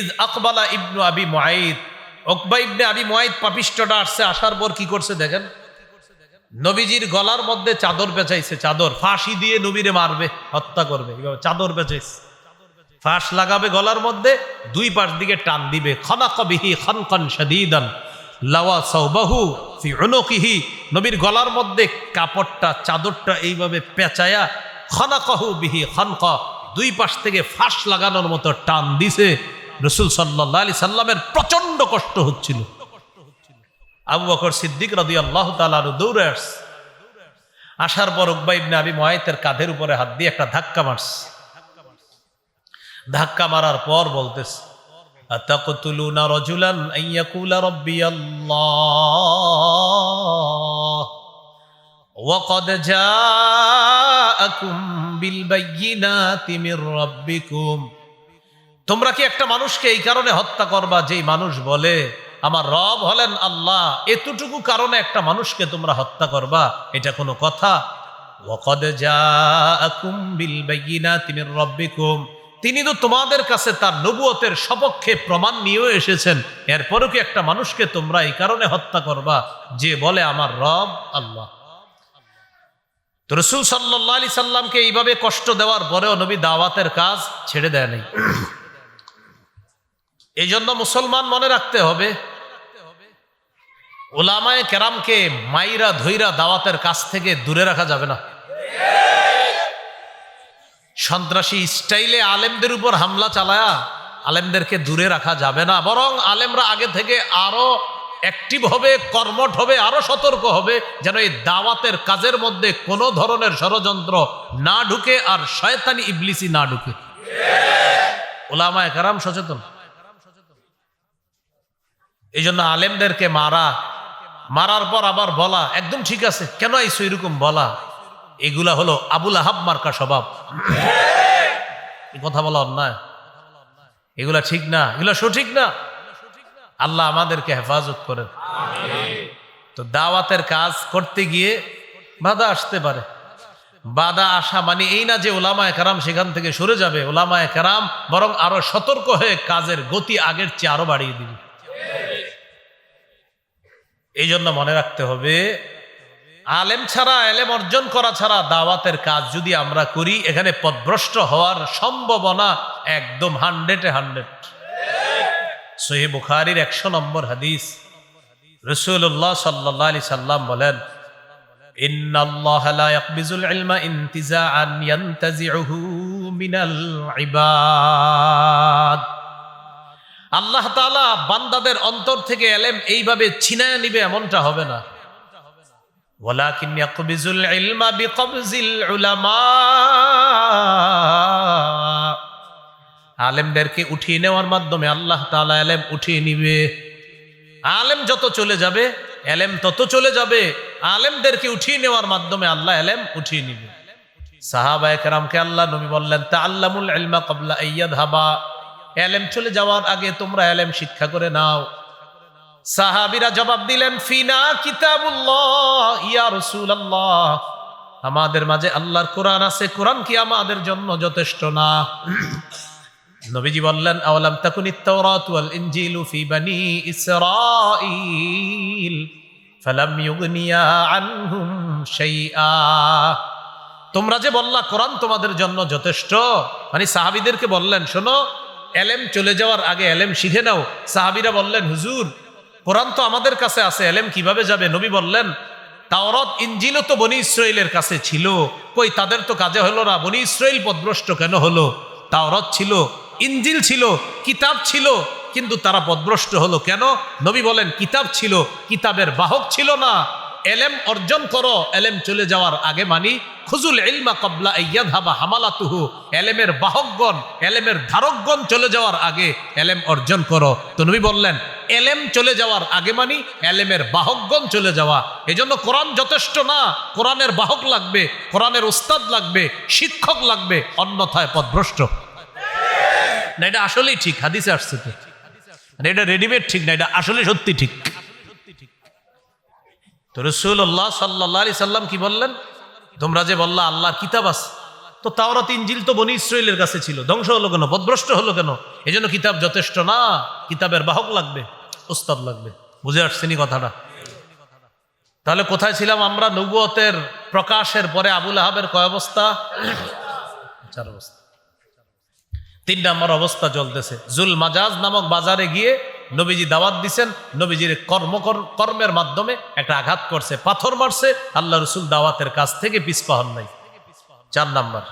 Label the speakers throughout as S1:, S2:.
S1: Is আকবালা ইবনু আবি মুআইদ, উকবা ইবনে আবি মুআইদ পাপিষ্ঠটা আসছে, আসার পর কি করছে দেখেন, নবীজির গলার মধ্যে চাদর পেঁচাইছে, চাদর ফাঁসি দিয়ে নবীরে মারবে, হত্যা করবে, এইভাবে চাদর পেঁচাইছে, ফাঁস লাগাবে গলার মধ্যে, দুই পাশ দিকে টান দিবে, খানাকা বিহি খানকান শাদীদান লাওয়া সাওবাহু ফি উনুকিহি, নবীর গলার মধ্যে কাপড়টা চাদরটা এইভাবে পেঁচায়া খানাকাহু বিহি খানকা, দুই পাশ থেকে ফাঁস লাগানোর মতো টান দিছে। রাসূল সাল্লাল্লাহু আলাইহি সাল্লামের প্রচন্ড কষ্ট হচ্ছিল। আবু বকর সিদ্দিক রাদিয়াল্লাহু তাআলা দৌড়ে আসছে, আসার পর উকবা ইবনে আবি মুআইতের কাঁধের উপরে হাত দিয়ে একটা ধাক্কা মারছে। ধাক্কা মারার পর বলতেছে, আতাকতুলুনা রাজুলান আইয়াকুলা রাব্বিয়াল্লাহ ওয়া ক্বাদ জাআকুম বিল বায়্যিনাতি মির রাব্বিকুম, তোমরা কি একটা মানুষকে এই কারণে হত্যা করবা যেই মানুষ বলে আমার রব হলেন আল্লাহ, এতটুকু কারণে একটা মানুষকে তোমরা হত্যা করবা? এটা কোনো কথা? ওয়া ক্বাদ জাআকুম বিল বায়্যিনাতি মির রাব্বিকুম, তিনি তো তোমাদের কাছে তার নবুয়তের সপক্ষে প্রমাণ নিয়েও এসেছেন, এরপরও কি একটা মানুষকে তোমরা এই কারণে হত্যা করবা যে বলে আমার রব আল্লাহ? তো রাসূল সাল্লাল্লাহু আলাইহি সাল্লামকে এইভাবে কষ্ট দেওয়ার পরেও নবী দাওয়াতের কাজ ছেড়ে দেয় নাই। এই জন্য মুসলমান মনে রাখতে হবে, উলামায়ে কেরামকে মাইরা ধইরা দাওয়াতের কাজ থেকে দূরে রাখা যাবে না। সন্ত্রাসী স্টাইলে আলেমদের উপর হামলা চালায়া আলেমদেরকে দূরে রাখা যাবে না, বরং আলেমরা আগে থেকে আরো অ্যাক্টিভ হবে, কর্মঠ হবে, আরো সতর্ক হবে, যেন এই দাওয়াতের কাজের মধ্যে কোনো ধরনের ষড়যন্ত্র না ঢুকে আর শয়তানি ইবলিসি না ঢুকে। উলামায়ে কেরাম সচেতন। এই জন্য আলেমদেরকে মারার পর আবার বলা একদম ঠিক আছে, কেন আইসো এরকম বলা, এগুলা হলো আবুল আহাব মার্কা স্বভাব। কথা বলা অন্যায়, এগুলা ঠিক না, এগুলা সঠিক না। আল্লাহ আমাদেরকে হেফাজত করেন। তো দাওয়াতের কাজ করতে গিয়ে বাধা আসতে পারে। বাধা আসা মানে এই না যে উলামায়ে কেরাম সেখান থেকে সরে যাবে, উলামায়ে কেরাম বরং আরো সতর্ক হয়ে কাজের গতি আগের চেয়ে আরো বাড়িয়ে দিবে। এই জন্য মনে রাখতে হবে, আলেম ছাড়া, এলেম অর্জন করা ছাড়া দাওয়াতের কাজ যদি আমরা করি, এখানে পথভ্রষ্ট হওয়ার সম্ভাবনা একদম 100-100। সহিহ বুখারীর 100 নম্বর হাদিস, রাসূলুল্লাহ সাল্লাল্লাহু আলাইহি সাল্লাম বলেন, ইন্নাল্লাহা লা ইয়াকবিজুল ইলমা ইনতিজাআন ইয়ানতাজিউহু মিনাল ইবাদ, আল্লাহ তাআলা বান্দাদের অন্তর থেকে এলেম এইভাবে ছিনায় নিবে এমনটা হবে না। ওয়ালাকিন ইয়াকবিজুল ইলমা বিকবজিল উলামা, আলেমদেরকে উঠিয়ে নেওয়ার মাধ্যমে আল্লাহ তাআলা এলেম উঠিয়ে নিবে। আলেম যত চলে যাবে এলেম তত চলে যাবে, আলেমদেরকে উঠিয়ে নেওয়ার মাধ্যমে আল্লাহ এলেম উঠিয়ে নিবে। সাহাবায়ে কেরামকে আল্লাহ নবী বললেন, তাআল্লামুল ইলমা ক্বাবলা আইয়াযহাবা, এলেম চলে যাওয়ার আগে তোমরা এলেম শিক্ষা করে নাও। সাহাবীরা জবাব দিলেন, ফিনা কিতাবুল্লাহ ইয়া রাসূলুল্লাহ, আমাদের মাঝে আল্লাহর কোরআন আছে, কোরআন কি আমাদের জন্য যথেষ্ট না? নবীজি বললেন, আওয়ালাম তাকুনিত তাওরাত ওয়াল ইনজিলু ফি বনি ইসরাঈল ফালাম ইউগনিয়া আনহুম শাইআ, তোমরা যে বললা কোরআন তোমাদের জন্য যথেষ্ট, মানে সাহাবীদেরকে বললেন, শোনো এলেম চলে যাওয়ার আগে এলেম শিখে নাও। সাহাবীরা বললেন, হুজুর কোরআন তো আমাদের কাছে আছে, এলেম কিভাবে যাবে? নবী বললেন, তাওরাত ইনজিলও তো বনি ইসরাইলের কাছে ছিল, কই তাদের তো কাজে হলো না, বনি ইসরাইল পথভ্রষ্ট কেন হলো? তাওরাত ছিল, ইনজিল ছিল, কিতাব ছিল, কিন্তু তারা পথভ্রষ্ট হলো কেন? নবী বলেন, কিতাব ছিল, কিতাবের বাহক ছিল না। এলেম অর্জন করো এলেম চলে যাওয়ার আগে, মানি খুজুল ইলমা ক্বাবলা আইয়াযহাবা হামালাতুহু, এলেমের বাহকগণ, এলেমের ধারকগণ চলে যাওয়ার আগে এলেম অর্জন করো। তো নবী বললেন, এলেম চলে যাওয়ার আগে মানি এলেমের বাহকগণ চলে যাওয়া। এজন্য কোরআন যথেষ্ট না, কোরআনের বাহক লাগবে, কোরআনের উস্তাদ লাগবে, শিক্ষক লাগবে, অন্যথায় পথভ্রষ্ট না। এটা আসলেই ঠিক, হাদিসে আসছে তো, এটা রেডিমেড ঠিক না, এটা আসলে সত্যি ঠিক। তো রাসূলুল্লাহ সাল্লাল্লাহু আলাইহি সাল্লাম কি বললেন? তোমরা যে বললা আল্লাহর কিতাব আছে, তো তাওরাত ইনজিল তো বনি ইসরাইলের কাছে ছিল, ধ্বংস হলো কেন, পথভ্রষ্ট হলো কেন? এজন্য কিতাব যথেষ্ট না, কিতাবের বাহক লাগবে, উস্তাদ লাগবে। বুঝে আসছেনি কথাটা? তাহলে কোথায় ছিলাম আমরা? নবুয়তের প্রকাশের পরে আবুল আহাবের কয় অবস্থা? 4 অবস্থা। 3 নম্বর অবস্থা চলতেছে। জুল মাজাজ নামক বাজারে গিয়ে নবীজি দাওয়াত দিছেন, নবীজির কর্মের মাধ্যমে একটা আঘাত করছে, পাথর মারছে, আল্লাহ রসুল দাওয়াতের কাছ থেকে পিছপা হন নাই। 4 নাম্বার,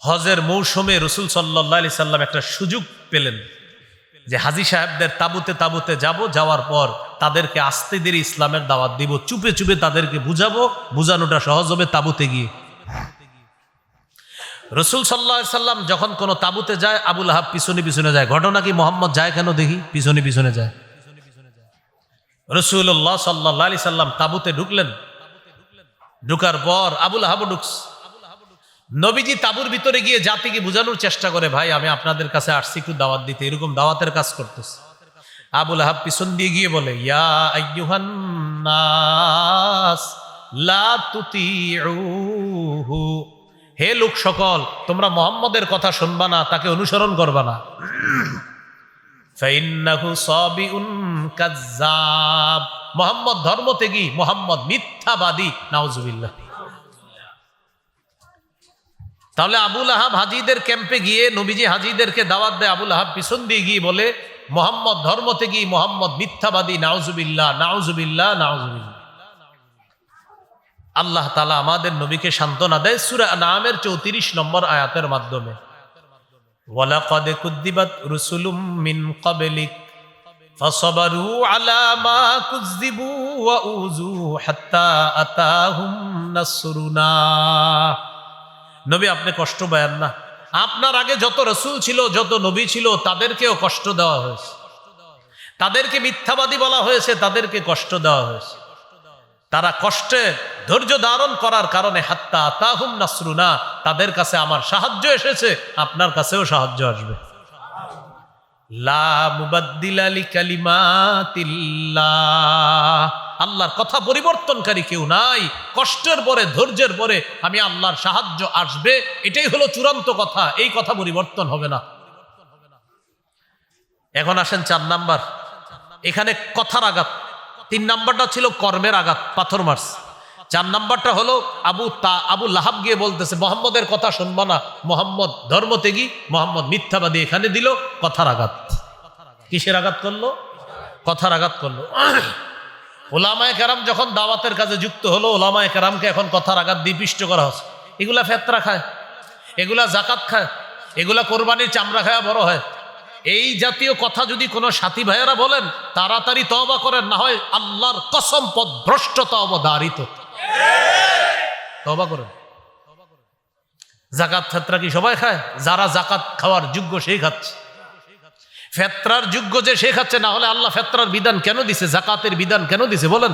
S1: হজের মৌসুমে রসুল সাল্লাল্লাহু আলাইহি সাল্লাম একটা সুযোগ পেলেন যে হাজী সাহেবদের তাবুতে তাবুতে যাব, যাওয়ার পর তাদেরকে আস্তে ধীরে ইসলামের দাওয়াত দিব, চুপে চুপে তাদেরকে বুঝাবো, বুঝানোটা সহজ হবে তাবুতে গিয়ে। রসুল সাল্লাল্লাহু আলাইহি সাল্লাম যখন কোনো তাবুতে যায়, আবুল আহাব পিছনে পিছনে যায়। ঘটনা কি? মোহাম্মদ যায় কেন দেখি? পিছনে পিছনে যায়। রসুল্লাহ সাল্লাল্লাহু আলাইহি সাল্লাম তাবুতে ঢুকলেন, ঢুকার পর আবুল আহাব ঢুকছে। নবীজি তাবুর ভিতরে গিয়ে জাতিকে বোঝানোর চেষ্টা করে, ভাই আমি আপনাদের কাছে আসছি একটু দাওয়াত দিতে, এরকম দাওয়াতের কাজ করতেছে। আবুল আহাব পিছন দিয়ে গিয়ে বলে, ইয়া আইয়ুহান নাস লা তুতিউহু, হে লোক সকল, তোমরা মুহাম্মদের কথা শুনবা না, তাকে অনুসরণ করবা না। ফাইন্নাহু সাবিউন কাজ্জাব, মুহাম্মদ ধর্মত্যাগী, মুহাম্মদ মিথ্যাবাদী, নাউজুবিল্লাহ। তাহলে আবুল আহাব হাজীদের ক্যাম্পে গিয়ে নবীজি হাজীদেরকে দাওয়াত দেয়, আবুল আহাব পিছন দিয়ে গিয়ে বলে মুহাম্মদ ধর্মত্যাগী, মুহাম্মদ মিথ্যাবাদী, নাউজুবিল্লাহ, নাউজুবিল্লাহ, নাউজুবিল্লাহ। আল্লাহ তাআলা আমাদের নবীকে সান্ত্বনা দেয় সূরা আনআমের 34 নম্বর আয়াতের মাধ্যমে, ওয়ালাকাদ কুযযিবাত রুসুলুম মিন ক্বাবলিক ফাসাবারু আলা মা কুযযিবু ওয়া উযু হাত্তা আতাহুম নাসরুনা। নবী আপনি কষ্ট পায়েন না, আপনার আগে যত রাসূল ছিল, যত নবী ছিল, তাদেরকেও কষ্ট দেওয়া হয়েছে, তাদেরকে মিথ্যাবাদী বলা হয়েছে, তাদেরকে কষ্ট দেওয়া হয়েছে। তারা কষ্টে ধৈর্য ধারণ করার কারণে হাত্তা আতাহুম নাসরুনা, তাদের কাছে আমার সাহায্য এসেছে, আপনার কাছেও সাহায্য আসবে। লা মুবাদ্দিলা লিকালিমাতিল্লাহ, আল্লাহর কথা পরিবর্তনকারী কেউ নাই। কষ্টের পরে, ধৈর্যের পরে আমি আল্লাহর সাহায্য আসবে, এটাই হলো চূড়ান্ত কথা, এই কথা পরিবর্তন হবে না। এখন আসেন 4 নাম্বার, এখানে কথার আঘাত। 3 নাম্বারটা ছিল কর্মের আঘাত, পাথর মার্স। 4 নাম্বারটা হলো আবু লাহাব গিয়ে বলতেছে মুহাম্মদের কথা শুনবা না, মুহাম্মদ ধর্মত্যাগী, মুহাম্মদ মিথ্যাবাদী। এখানে দিল কথার আঘাত। কিসের আঘাত করলো? কথার আঘাত করলো। ওলামায়ে কেরাম যখন দাওয়াতের কাজে যুক্ত হলো, ওলামায়ে কেরামকে এখন কথার আঘাত দিয়ে পিষ্ট করা হচ্ছে। এগুলা ফেতরা খায়, এগুলা জাকাত খায়, এগুলা কোরবানির চামড়া খায় বড় হয়। এই জাতীয় কথা যদি কোনো সাথী ভাইয়েরা বলেন, তাড়াতাড়ি তওবা করেন, না হয় আল্লাহর কসম পথভ্রষ্টতা অবধারিত। তওবা করেন। জাকাত ফেতরা কি সবাই খায়? যারা জাকাত খাওয়ার যোগ্য সেই খাচ্ছে। ফেতরার যোগ্য যে সে খাচ্ছে, না হলে আল্লাহ ফেতরার বিধান কেন দিছে, জাকাতের বিধান কেন দিছে বলেন?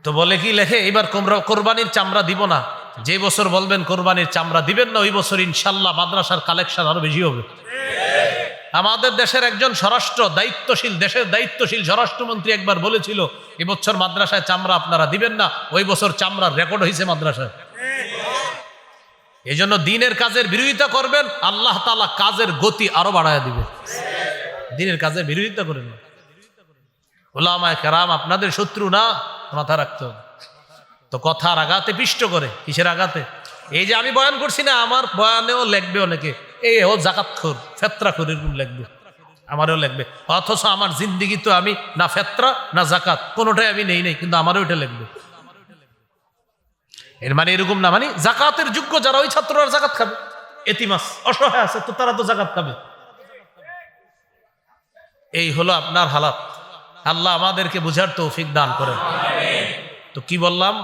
S1: তো বলে কি লেখে, এবার কোরবানির চামড়া দিব না। যে বছর বলবেন কোরবানির চামড়া দিবেন না, ওই বছর ইনশাল্লাহ মাদ্রাসার কালেকশন আরো বেশি হবে। আমাদের দেশের একজন দেশের দায়িত্বশীল স্বরাষ্ট্রমন্ত্রী একবার বলেছিল, এবছর মাদ্রাসায় চামড়া আপনারা দিবেন না, ওই বছর চামড়ার রেকর্ড হয়েছে মাদ্রাসায়। এই জন্য দিনের কাজের বিরোধিতা করবেন, আল্লাহ তাআলা কাজের গতি আরো বাড়ায় দিবে। দিনের কাজের বিরোধিতা করেন না। উলামায়ে কেরাম আপনাদের শত্রু না, মাথা রাখতে হবে। তো কথার আঘাতে পিষ্ট করে। কিসের আঘাতে? এই যে আমি বয়ান করছি না, আমার বয়ানেও লিখবে অনেকে, এই ও জাকাতখোর, ফেতরাখোর, এরকম লিখবে, আমারও লিখবে। অথচ আমার জিন্দিগি তো আমি না ফেতরা না জাকাত, কোনোটাই আমি নেই, কিন্তু আমারও এটা লিখবে। এর মানে এরকম না, মানে জাকাতের যোগ্য যারা, ওই ছাত্ররা জাকাত খাবে। এতিমাস অসহায় আছে, তো তারা তো জাকাত খাবে। এই হলো আপনার হালাত। আল্লাহ আমাদেরকে বুঝার তৌফিক দান করেন। তো কি বললাম,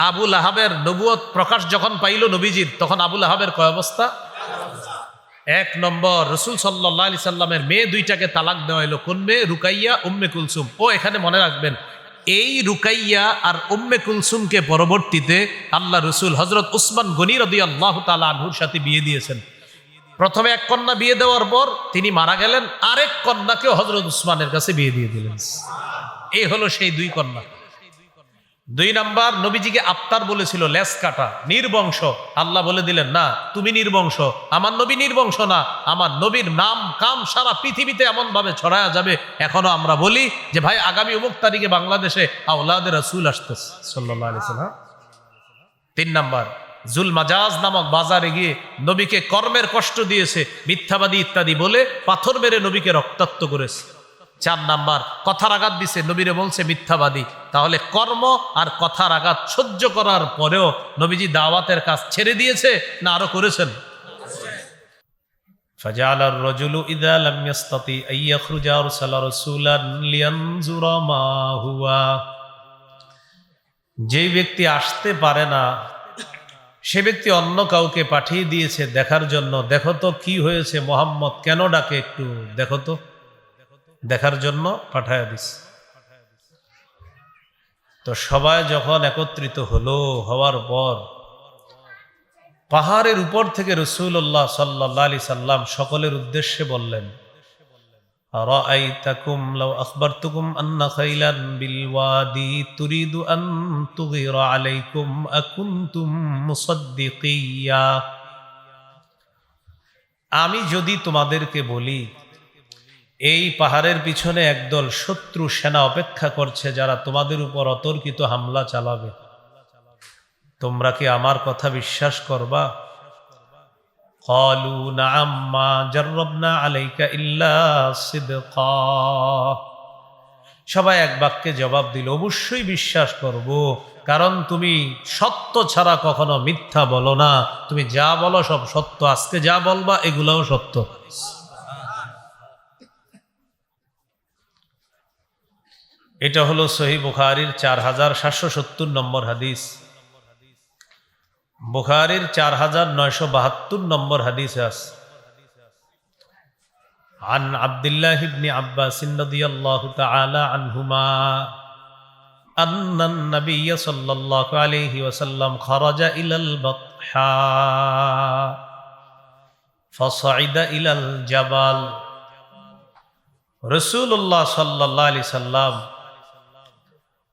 S1: আবুল আহাবের নবুয়ত প্রকাশ যখন পাইল নবীজির, তখন আবুল আহাবের কয় অবস্থা? 1 নম্বর, রাসূল সাল্লাল্লাহু আলাইহি সাল্লামের মেয়ে 2টাকে তালাক দেওয়া হলো। কোন মেয়ে? রুকাইয়া, উম্মে কুলসুম। ও এখানে মনে রাখবেন, এই রুকাইয়া আর উম্মে কুলসুমকে পরবর্তীতে আল্লাহ রসুল হযরত উসমান গনি রাদিয়াল্লাহু তাআলা আনহুর সাথে বিয়ে দিয়েছেন। প্রথমে 1 কন্যা বিয়ে দেওয়ার পর তিনি মারা গেলেন, আরেক কন্যাকেও হযরত উসমানের কাছে বিয়ে দিয়ে দিলেন। এই হলো সেই 2 কন্যা। 2 নাম্বার, নবীজিকে আফতার বলেছিল, লেস কাটা, নির্বংশ। আল্লাহ বলে দিলেন না, তুমি নির্বংশ, আমার নবী নির্বংশ না, আমার নবীর নাম কাম সারা পৃথিবীতে এমন ভাবে ছড়ায়া যাবে। এখনো আমরা বলি যে ভাই আগামী অমুক তারিখে বাংলাদেশে আওলাদে রাসূল আসতেছে সাল্লাল্লাহু আলাইহি ওয়াসাল্লাম। 3 নাম্বার, জুল মাজাজ নামক বাজারে গিয়ে নবীকে কর্মের কষ্ট দিয়েছে, মিথ্যাবাদী ইত্যাদি বলে পাথর মেরে নবীকে রক্তাক্ত করেছে। 4 নাম্বার, কথার আঘাত দিছে, নবীরে বলছে মিথ্যাবাদী। তাহলে কর্ম আর কথার আঘাত সহ্য করার পরেও নবীজি দাওয়াতের কাজ ছেড়ে দিয়েছে না আরো করেছেন? ফাজাআলা আর-রাজুলু ইযা লাম ইয়াসতাতি আন ইয়াখরুজা আরসালা রাসূলান লিয়ানজুরা মা হুয়া। যে ব্যক্তি আসতে পারে না সে ব্যক্তি অন্য কাউকে পাঠিয়ে দিয়েছে দেখার জন্য, দেখো তো কি হয়েছে, মোহাম্মদ কেন ডাকে, একটু দেখো তো, দেখার জন্য পাঠায় দিস। তো সবাই যখন একত্রিত হওয়ার পর পাহাড়ের উপর থেকে রাসূলুল্লাহ সাল্লাল্লাহু আলাইহি সাল্লাম সকলের উদ্দেশ্যে বললেন, আরাআইতাকুম লাউ আখবারতুকুম আন্না খাইলান বিল ওয়াদি তুরিদু আন তুগিরা আলাইকুম আকুনতুম মুসাদ্দিকিয়া। আমি যদি তোমাদেরকে বলি এই পাহাড়ের পিছনে একদল শত্রু সেনা অপেক্ষা করছে যারা তোমাদের উপর অতর্কিত হামলা চালাবে, তোমরা কি আমার কথা বিশ্বাস করবা? ক্বালু নাআম মা জাররাবনা আলাইকা ইল্লা সিদকা। সবাই এক বাক্যে জবাব দিল, অবশ্যই বিশ্বাস করব, কারণ তুমি সত্য ছাড়া কখনো মিথ্যা বলো না, তুমি যা বলো সব সত্য, আজকে যা বলবা এগুলাও সত্য। এটা হলো সহিহ বুখারীর 4770 নম্বর হাদিস। বুখারীর 4972 নম্বর হাদিস আছে। عن عبد الله بن عباس رضي الله تعالى عنهما أن النبي صلى الله عليه وسلم خرج إلى البطحاء فصعد إلى الجبل। রাসূলুল্লাহ সাল্লাল্লাহু আলাইহি সাল্লাম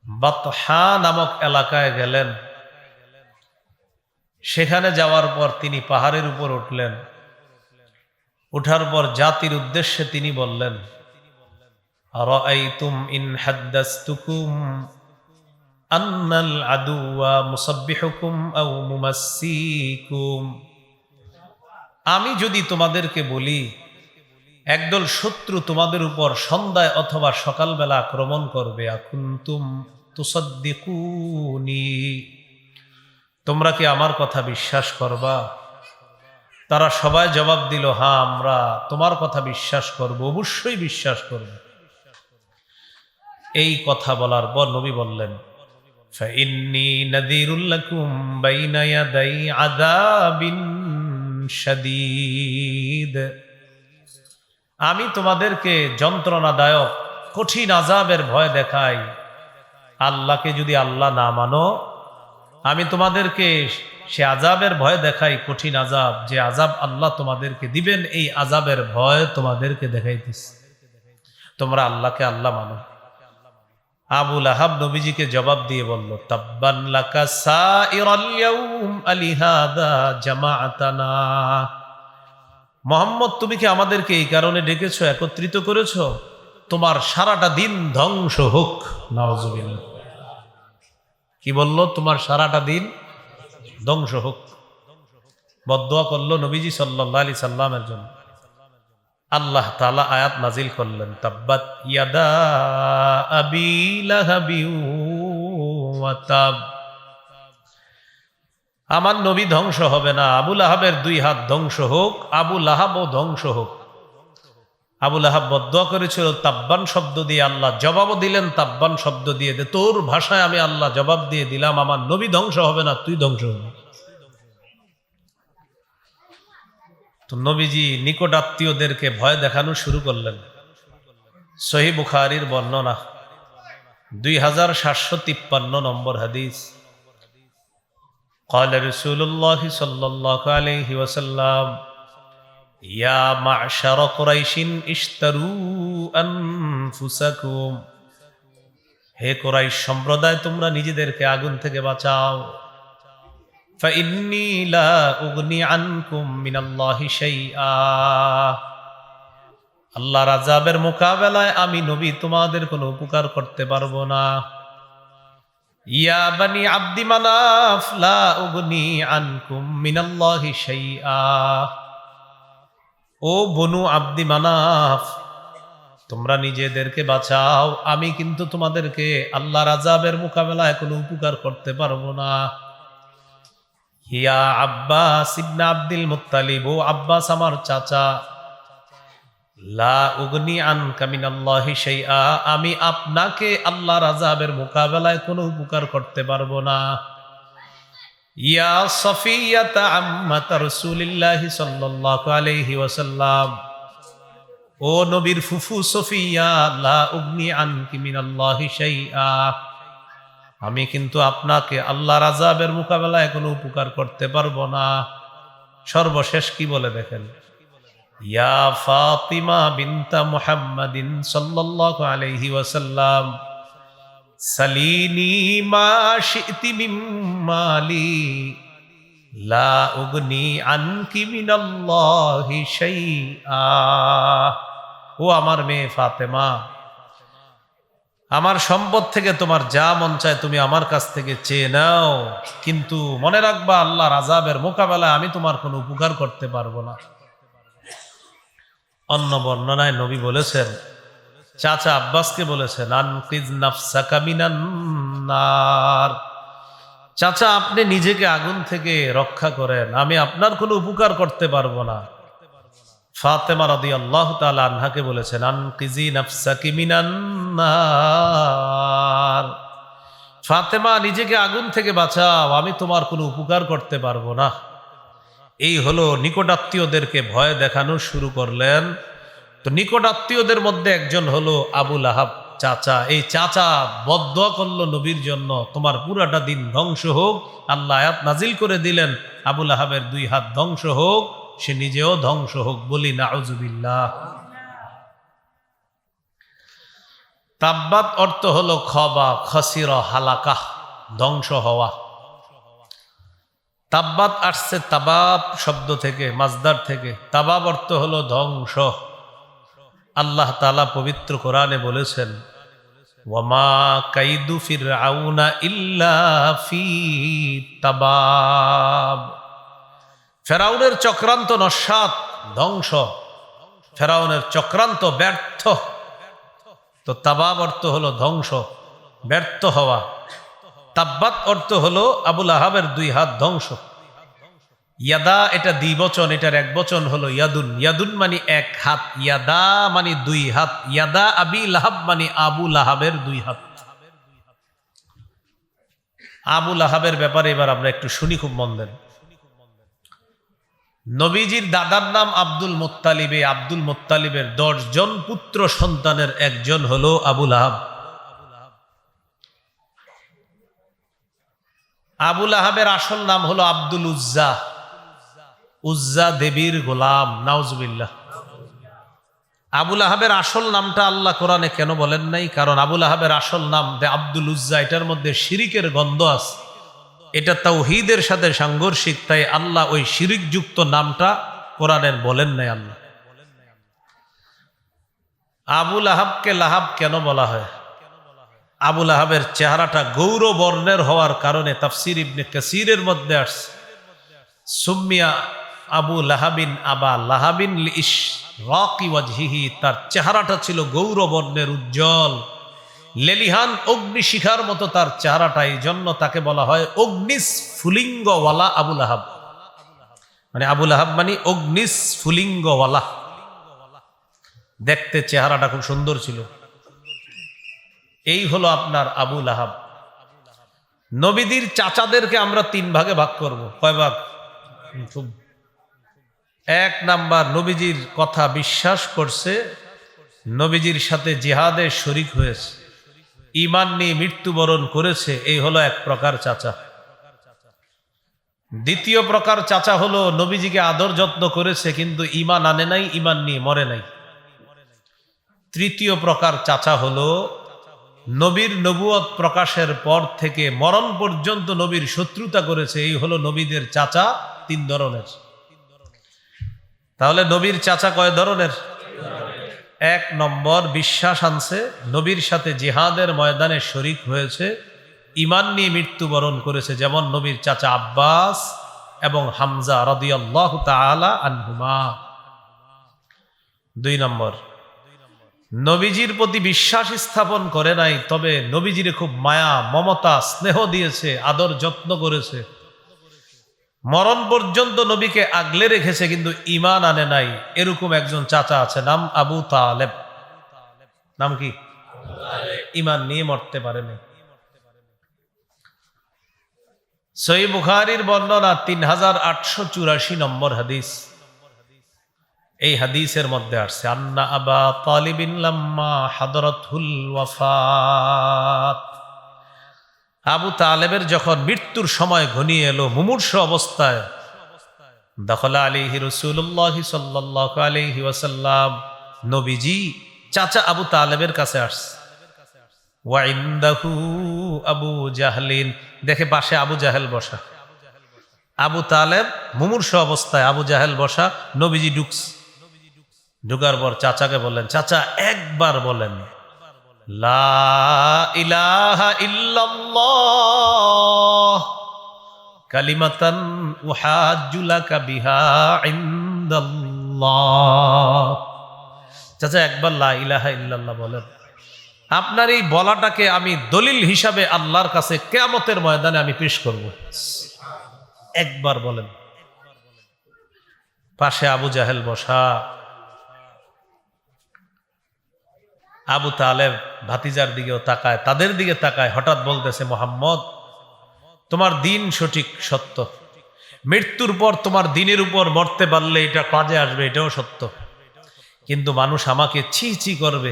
S1: বাতহা নামক এলাকায় গেলেন। সেখানে যাওয়ার পর তিনি পাহাড়ের উপর উঠলেন। উঠার পর জাতির উদ্দেশ্যে তিনি বললেন, আরাআইতুম ইন হাদ্দাসতুকুম আন্নাল আদুওয়া মুসাব্বিহুকুম আও মুমাসসিকুম। আমি যদি তোমাদেরকে বলি একদল শত্রু তোমাদের উপর সন্ধ্যায় অথবা সকালবেলা আক্রমণ করবে, আকুনতুম তুসাদ্দিকুনি, তোমরা কি আমার কথা বিশ্বাস করবা? তারা সবাই জবাব দিল, হ্যাঁ আমরা তোমার কথা বিশ্বাস করব, অবশ্যই বিশ্বাস করব। এই কথা বলার পর নবী বললেন, ফাইন্নী নাযীরুল লাকুম বাইনা ইয়াদাই আযাবিন শাদীদ। আমি তোমাদেরকে যন্ত্রণাদায়ক কঠিন আযাবের ভয় দেখাই। আল্লাহকে যদি আল্লাহ না মানো, আমি তোমাদেরকে সে আযাবের ভয় দেখাই, কঠিন আযাব, যে আযাব আল্লাহ তোমাদেরকে দিবেন, এই আযাবের ভয় তোমাদেরকে দেখাইতেছি। তোমরা আল্লাহকে আল্লাহ মানো। আবু লাহাব নবীজিকে জবাব দিয়ে বলল, তাব্বান লাকা সাইরাল ইয়াউম আলিহাদা জামাআতানা। মুহাম্মদ, তুমি কি আমাদেরকে এই কারণে ডেকেছো, একত্রিত করেছো? তোমার সারাটা দিন ধ্বংস হোক। নাউজুবিল্লাহ। কি বলল? তোমার সারাটা দিন ধ্বংস হোক। বদদুয়া করলো নবীজি সাল্লাল্লাহু আলাইহি সাল্লামের জন্য। আল্লাহ তাআলা আয়াত নাজিল করলেন, তাব্বাত ইয়াদা আবি লাহাবি ওয়া তাব। আমার নবী ধ্বংস হবে না, আবু লাহাবের 2 হাত ধ্বংস হোক, আবু লাহাবও ধ্বংস হোক। আবু লাহাব বদদুয়া করেছিল তাব্বান শব্দ দিয়ে, আল্লাহ জবাবও দিলেন তাব্বান শব্দ দিয়ে। তোর ভাষায় আমি আল্লাহ জবাব দিয়ে দিলাম, আমার নবী ধ্বংস হবে না, তুই ধ্বংস হবে। তো নবীজি নিকট আত্মীয়দেরকে ভয় দেখানো শুরু করলেন। সহিহ বুখারীর বর্ণনা, 2753 নম্বর হাদিস। قال رسول الله صلى الله عليه وسلم يا معشر قريش اشتروا أنفسكم। হে কুরাইশ সম্প্রদায়, তোমরা নিজেদেরকে আগুন থেকে বাঁচাও। ফাইন্নী লা উগনি আনকুম মিনাল্লাহি শাইআ, আল্লাহর আযাবের মোকাবেলায় আমি নবী তোমাদের কোনো উপকার করতে পারবো না। ইয়া বানি আব্দি মানাফ লা উগনি আনকুম মিনাল্লাহি শাইআ, ও বনু আব্দি মানাফ, তোমরা নিজেদেরকে বাঁচাও, আমি কিন্তু তোমাদেরকে আল্লাহর আযাবের মোকাবেলায় কোনো উপকার করতে পারবো না। ইয়া আব্বাস ইবনে আব্দুল মুত্তালিব, ও আব্বাস আমার চাচা, লা উগনি আনকা মিনাল্লাহি শাইআ, আমি আপনাকে আল্লাহর আযাবের মোকাবেলায় কোনো উপকার করতে পারবো না। ইয়া সফিয়াতা আম্মাত রাসূলিল্লাহি সাল্লাল্লাহু আলাইহি ওয়াসাল্লাম, ও নবীর ফুফু সফিয়া, লা উগনি আনকি মিনাল্লাহি শাইআ, আমি কিন্তু আপনাকে আল্লাহর আযাবের মোকাবেলায় কোনো উপকার করতে পারবো না। সর্বশেষ কি বলে দেখেন, ইয়া ফাতিমা বিনতা মুহাম্মাদিন সাল্লাল্লাহু আলাইহি ওয়াসাল্লাম, সালিনি মা শি'তি মিন মালি, লা উগনি আনকি মিনাল্লাহি শাইআ, ও আমার মেয়ে ফাতেমা, আমার সম্পদ থেকে তোমার যা মন চায় তুমি আমার কাছ থেকে চেয়ে নাও, কিন্তু মনে রাখবা আল্লাহর আযাবের মোকাবেলায় আমি তোমার কোনো উপকার করতে পারবো না। অন্য বর্ণনায় নবী বলেছেন, চাচা আব্বাসকে বলেছেন, আনকিজ নাফসাকা মিনান নার, চাচা আপনি নিজেকে আগুন থেকে রক্ষা করেন, আমি আপনার কোনো উপকার করতে পারবো না। ফাতেমা রাদিয়াল্লাহু তাআলা আনহাকে বলেছেন, আনকিজি নাফসাকি মিনান নার, ফাতেমা নিজেকে আগুন থেকে বাঁচাও, আমি তোমার কোনো উপকার করতে পারবো না। এই হলো নিকটাত্মীয়দেরকে ভয় দেখানো শুরু করলেন। তো নিকটাত্মীয়দের মধ্যে একজন হলো আবু লাহাব, চাচা। এই চাচা বদদুয়া করলো নবীর জন্য, তোমার পুরাটা দিন ধ্বংস হোক। আল্লাহ আয়াত নাজিল করে দিলেন, আবু লাহাবের 2 হাত ধ্বংস হোক, সে নিজেও ধ্বংস হোক। বলি নাউজুবিল্লাহ। তাব্বাত অর্থ হলো খবা, খসিরা, হালাকা, ধ্বংস হওয়া। তাব্বাত আসছে তাবাব শব্দ থেকে, মাজদার থেকে। তাবাব অর্থ হলো ধ্বংস। আল্লাহ তাআলা পবিত্র কোরআনে বলেছেন, ওয়ামা কাইদু ফিরআউনা ইল্লা ফি তাবাব, ফেরাউনের চক্রান্ত নস্যাৎ, ধ্বংস, ফেরাউনের চক্রান্ত ব্যর্থ। তো তাবাব অর্থ হলো ধ্বংস, ব্যর্থ হওয়া। তাব্বাত অর্থ হলো আবু লাহাবের 2 হাত ধ্বংস। ইয়াদা এটা দ্বিবচন, এটার একবচন হলো ইয়াদুন। ইয়াদুন মানে 1 হাত, ইয়াদা মানে 2 হাত। ইয়াদা আবি লাহাব মানে আবু লাহাবের 2 হাত। আবু লাহাবের ব্যাপারে এবার আমরা একটু শুনি, খুব মন দেন। নবীজির দাদার নাম আব্দুল মুত্তালিবে, আব্দুল মুত্তালিবের 10 জন পুত্র সন্তানের একজন হলো আবু লাহাব। আবু লাহাবের আসল নাম হলো আব্দুল উজ্জা, উজ্জা দেবীর গোলাম। নাউজুবিল্লাহ। আবু লাহাবের আসল নামটা আল্লাহ কোরআনে কেন বলেন নাই? কারণ আবু লাহাবের আসল নাম আব্দুল উজ্জা, এটার মধ্যে শিরিকের গন্ধ আছে, এটা তাওহীদের সাথে সাংঘর্ষিক, তাই আল্লাহ ওই শিরিক যুক্ত নামটা কোরআনের বলেন নাই আল্লাহ। আবু লাহাবকে লাহাব কেন বলা হয়? আবু লাহাবের চেহারাটা গৌর বর্ণের হওয়ার কারণে তাফসির ইবনে কাসিরের মধ্যে আসছে, সুম্মিয়া আবু লাহাবিন আবা লাহাবিন লিইশরাকি ওয়াজহিহি, তার চেহারাটা ছিল গৌর বর্ণের, উজ্জ্বল, লেলিহান অগ্নিশিখার মতো তার চেহারাটা, এই জন্য তাকে বলা হয় অগ্নিস্ফুলিঙ্গওয়ালা আবু লাহাব। মানে আবু লাহাব মানে অগ্নিস্ফুলিঙ্গওয়ালা, দেখতে চেহারাটা খুব সুন্দর ছিল। এই হলো আপনার আবু লাহাব। নবীদের চাচাদেরকে আমরা 3 ভাগে ভাগ করব। কয় ভাগ? 1 নাম্বার, নবীজির কথা বিশ্বাস করছে, নবীজির সাথে জিহাদে শরীক হয়েছে, ঈমান নিয়ে মৃত্যুবরণ করেছে, এই হলো 1 প্রকার চাচা। দ্বিতীয় প্রকার চাচা হলো নবীজিকে আদর যত্ন করেছে কিন্তু ঈমান আনে নাই, ঈমান নিয়ে মরে নাই। তৃতীয় প্রকার চাচা হলো নবীর নবুয়ত প্রকাশের পর থেকে মরণ পর্যন্ত নবীর শত্রুতা করেছে, এই হলো নবীদের চাচা 3 ধরনের। তাহলে নবীর চাচা কয় ধরনের? 1 নম্বর, বিশ্বাস আনছে, নবীর সাথে জিহাদের ময়দানে শরীক হয়েছে, ঈমান নিয়ে মৃত্যুবরণ করেছে, যেমন নবীর চাচা আব্বাস এবং হামজা রাদিয়াল্লাহু তাআলা আনহুমা। 2 নম্বর, নবীজির প্রতি বিশ্বাস স্থাপন করে নাই, তবে নবীজিরে খুব মায়া মমতা স্নেহ দিয়েছে, আদর যত্ন করেছে, মরণ পর্যন্ত নবীকে আগলে রেখেছে, কিন্তু ঈমান আনে নাই। এরকম একজন চাচা আছে, নাম আবু তালেব। নাম কি? ঈমান নিয়ে মরতে পারেনি। সহিহ বুখারীর বর্ণনা 3884 নম্বর হাদিস। এই হাদিসের মধ্যে আসছে, আন্না আবা তালিবিন লাম্মা হাদরাতুল ওয়াফাত, আবু তালেবের যখন মৃত্যুর সময় ঘনিয়ে এলো, মুমূর্ষু অবস্থায়, দাখালা আলাইহি রাসূলুল্লাহ সাল্লাল্লাহু আলাইহি ওয়াসাল্লাম, নবীজি চাচা আবু তালেবের কাছে আসছে। ওয়া ইনদাহু আবু জাহলিন, দেখে পাশে আবু জাহেল বসা। আবু তালেব মুমূর্ষু অবস্থায়, আবু জাহেল বসা, নবীজি ঢুকার পর চাচাকে বললেন, চাচা একবার বলেন লা ইলাহা ইল্লাল্লাহ কালিমাতান উহাজ্জু লাকা বিহা ইনদাল্লাহ। চাচা একবার লা ইলাহা ইল্লাল্লাহ বলেন, আপনার এই বলাটাকে আমি দলিল হিসাবে আল্লাহর কাছে কিয়ামতের ময়দানে আমি পেশ করব। একবার বলেন। পাশে আবু জাহেল বসা। আবু তালেব ভাতিজার দিকেও তাকায়, তাদের দিকে তাকায়, হঠাৎ বলতেছে, মোহাম্মদ, তোমার দিন সঠিক সত্য, মৃত্যুর পর তোমার দিনের উপর মরতে পারলে এটা কাজে আসবে, এটাও সত্য, কিন্তু মানুষ আমাকে ছি ছি করবে,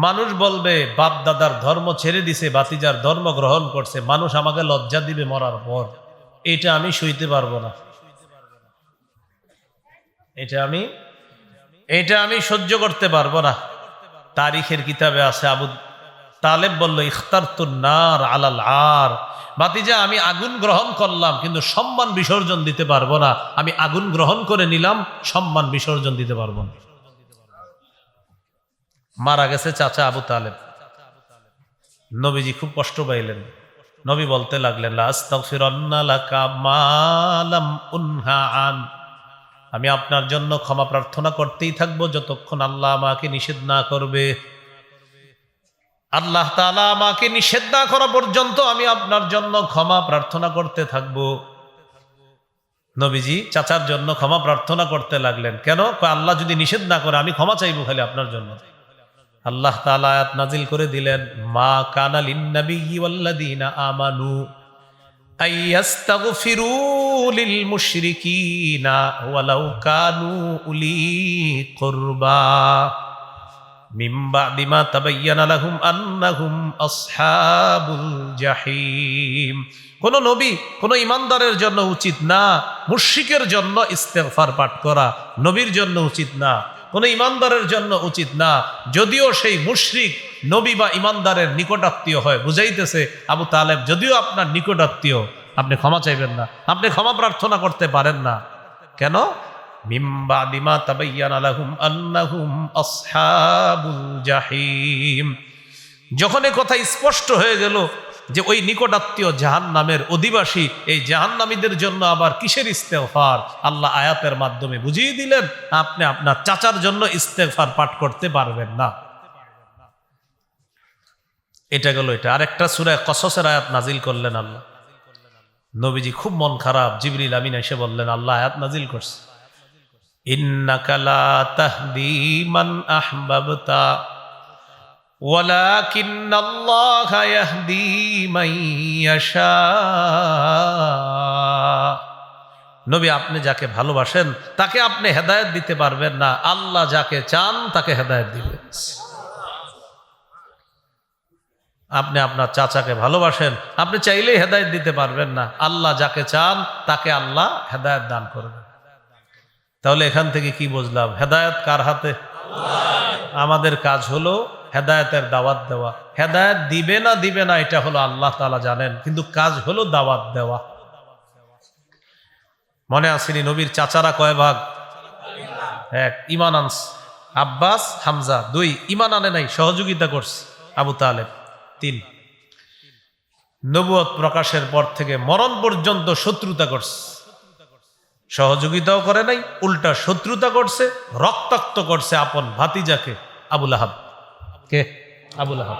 S1: মানুষ বলবে বাপ দাদার ধর্ম ছেড়ে দিছে, ভাতিজার ধর্ম গ্রহণ করছে, মানুষ আমাকে লজ্জা দিবে মরার পর, এটা আমি সইতে পারবো না, এটা আমি সহ্য করতে পারবো না। তারিখের কিতাবে আছে, আবু তালেব বলল, ইখতারতুন নার আলাল আর, ভাতিজা আমি আগুন গ্রহণ করলাম, কিন্তু সম্মান বিসর্জন দিতে পারবো না, আমি আগুন গ্রহণ করে নিলাম, সম্মান বিসর্জন দিতে পারবো না। মারা গেছে চাচা আবু তালেব। নবীজি খুব কষ্ট পাইলেন। নবী বলতে লাগলেন, লা আস্তাগফিরান্না লাকা মা লাম উনহা আন, আমি আপনার জন্য ক্ষমা প্রার্থনা করতেই থাকবো যতক্ষণ আল্লাহ আমাকে নিষেধ না করবে। আল্লাহ তাআলা আমাকে নিষেধ না করা পর্যন্ত আমি আপনার জন্য ক্ষমা প্রার্থনা করতে থাকবো। নবীজি চাচার জন্য ক্ষমা প্রার্থনা করতে লাগলেন। কেন? আল্লাহ যদি নিষেধ না করে আমি ক্ষমা চাইবো খালি আপনার জন্য। আল্লাহ তাআলা আয়াত নাজিল করে দিলেন, মা কানা লিন-নাবিয়্যি ওয়াল্লাযীনা আমানু আইয়াস্তাগফিরু লিল মুশরিকিনা ওয়ালাউ কানু উলি কুরবা মিন বা'দি মা তাবায়্যানা লাহুম আন্নাহুম আসহাবুল জাহিম। কোন নবী, কোন ঈমানদারের জন্য উচিত না মুশরিকের জন্য ইস্তেগফার পাঠ করা, নবীর জন্য উচিত না, কোন ঈমানদারের জন্য উচিত না, যদিও সেই মুশরিক নবী বা ঈমানদারের নিকটাত্মীয় হয়। বুঝাইতেছে আবু তালেব, যদিও আপনার নিকটাত্মীয়, আপনি ক্ষমা চাইবেন না, আপনি ক্ষমা প্রার্থনা করতে পারেন না। কেন? মিন বা'দি মা তাবায়্যানা লাহুম আন্নাহুম আসহাবুল জাহিম। যখন এই কথা স্পষ্ট হয়ে গেল যে ওই নিকটাত্মীয় জাহান্নামের অধিবাসী, এই জাহান্নামীদের জন্য আবার কিসের ইস্তেগফার, আল্লাহ আয়াতের মাধ্যমে বুঝিয়ে দিলেন, আপনি আপনার চাচার জন্য ইস্তেগফার পাঠ করতে পারবেন না। এটা গেল এটা। আরেকটা সূরা কসসের আয়াত নাজিল করলেন আল্লাহ। নবীজি খুব মন খারাপ, জিবরিল আমিন এসে বললেন, আল্লাহ আয়াত নাজিল করছে, ইন্নাকা লা তাহদি মান আহবাবতা ওয়ালাকিন্নাল্লাহা ইয়াহদি মান ইয়াশা। নবী, আপনি যাকে ভালোবাসেন তাকে আপনি হেদায়েত দিতে পারবেন না, আল্লাহ যাকে চান তাকে হেদায়েত দিবেন। আপনি আপনার চাচাকে ভালোবাসেন, আপনি চাইলেই হেদায়েত দিতে পারবেন না, আল্লাহ যাকে চান তাকে আল্লাহ হেদায়েত দান করবেন। তাহলে এখান থেকে কি বুঝলাম? হেদায়েত কার হাতে? আমাদের কাজ হলো হেদায়েতের দাওয়াত দেওয়া। হেদায়েত দিবে না দিবে না এটা হলো আল্লাহ তাআলা জানেন, কিন্তু কাজ হলো দাওয়াত দেওয়া। মনে আসেনি নবীর চাচারা কয় ভাগ? এক, ঈমান আনছে আব্বাস হামজা। দুই, ঈমান আনে নাই, সহযোগিতা করছে আবু তালেব। তিন, নবুয়ত প্রকাশের পর থেকে মরণ পর্যন্ত শত্রুতা করছে, সহযোগিতাও করে নাই, উল্টা শত্রুতা করছে, রক্তাক্ত করছে আপন ভাতিজাকে আবু লাহাব। কে? আবু লাহাব।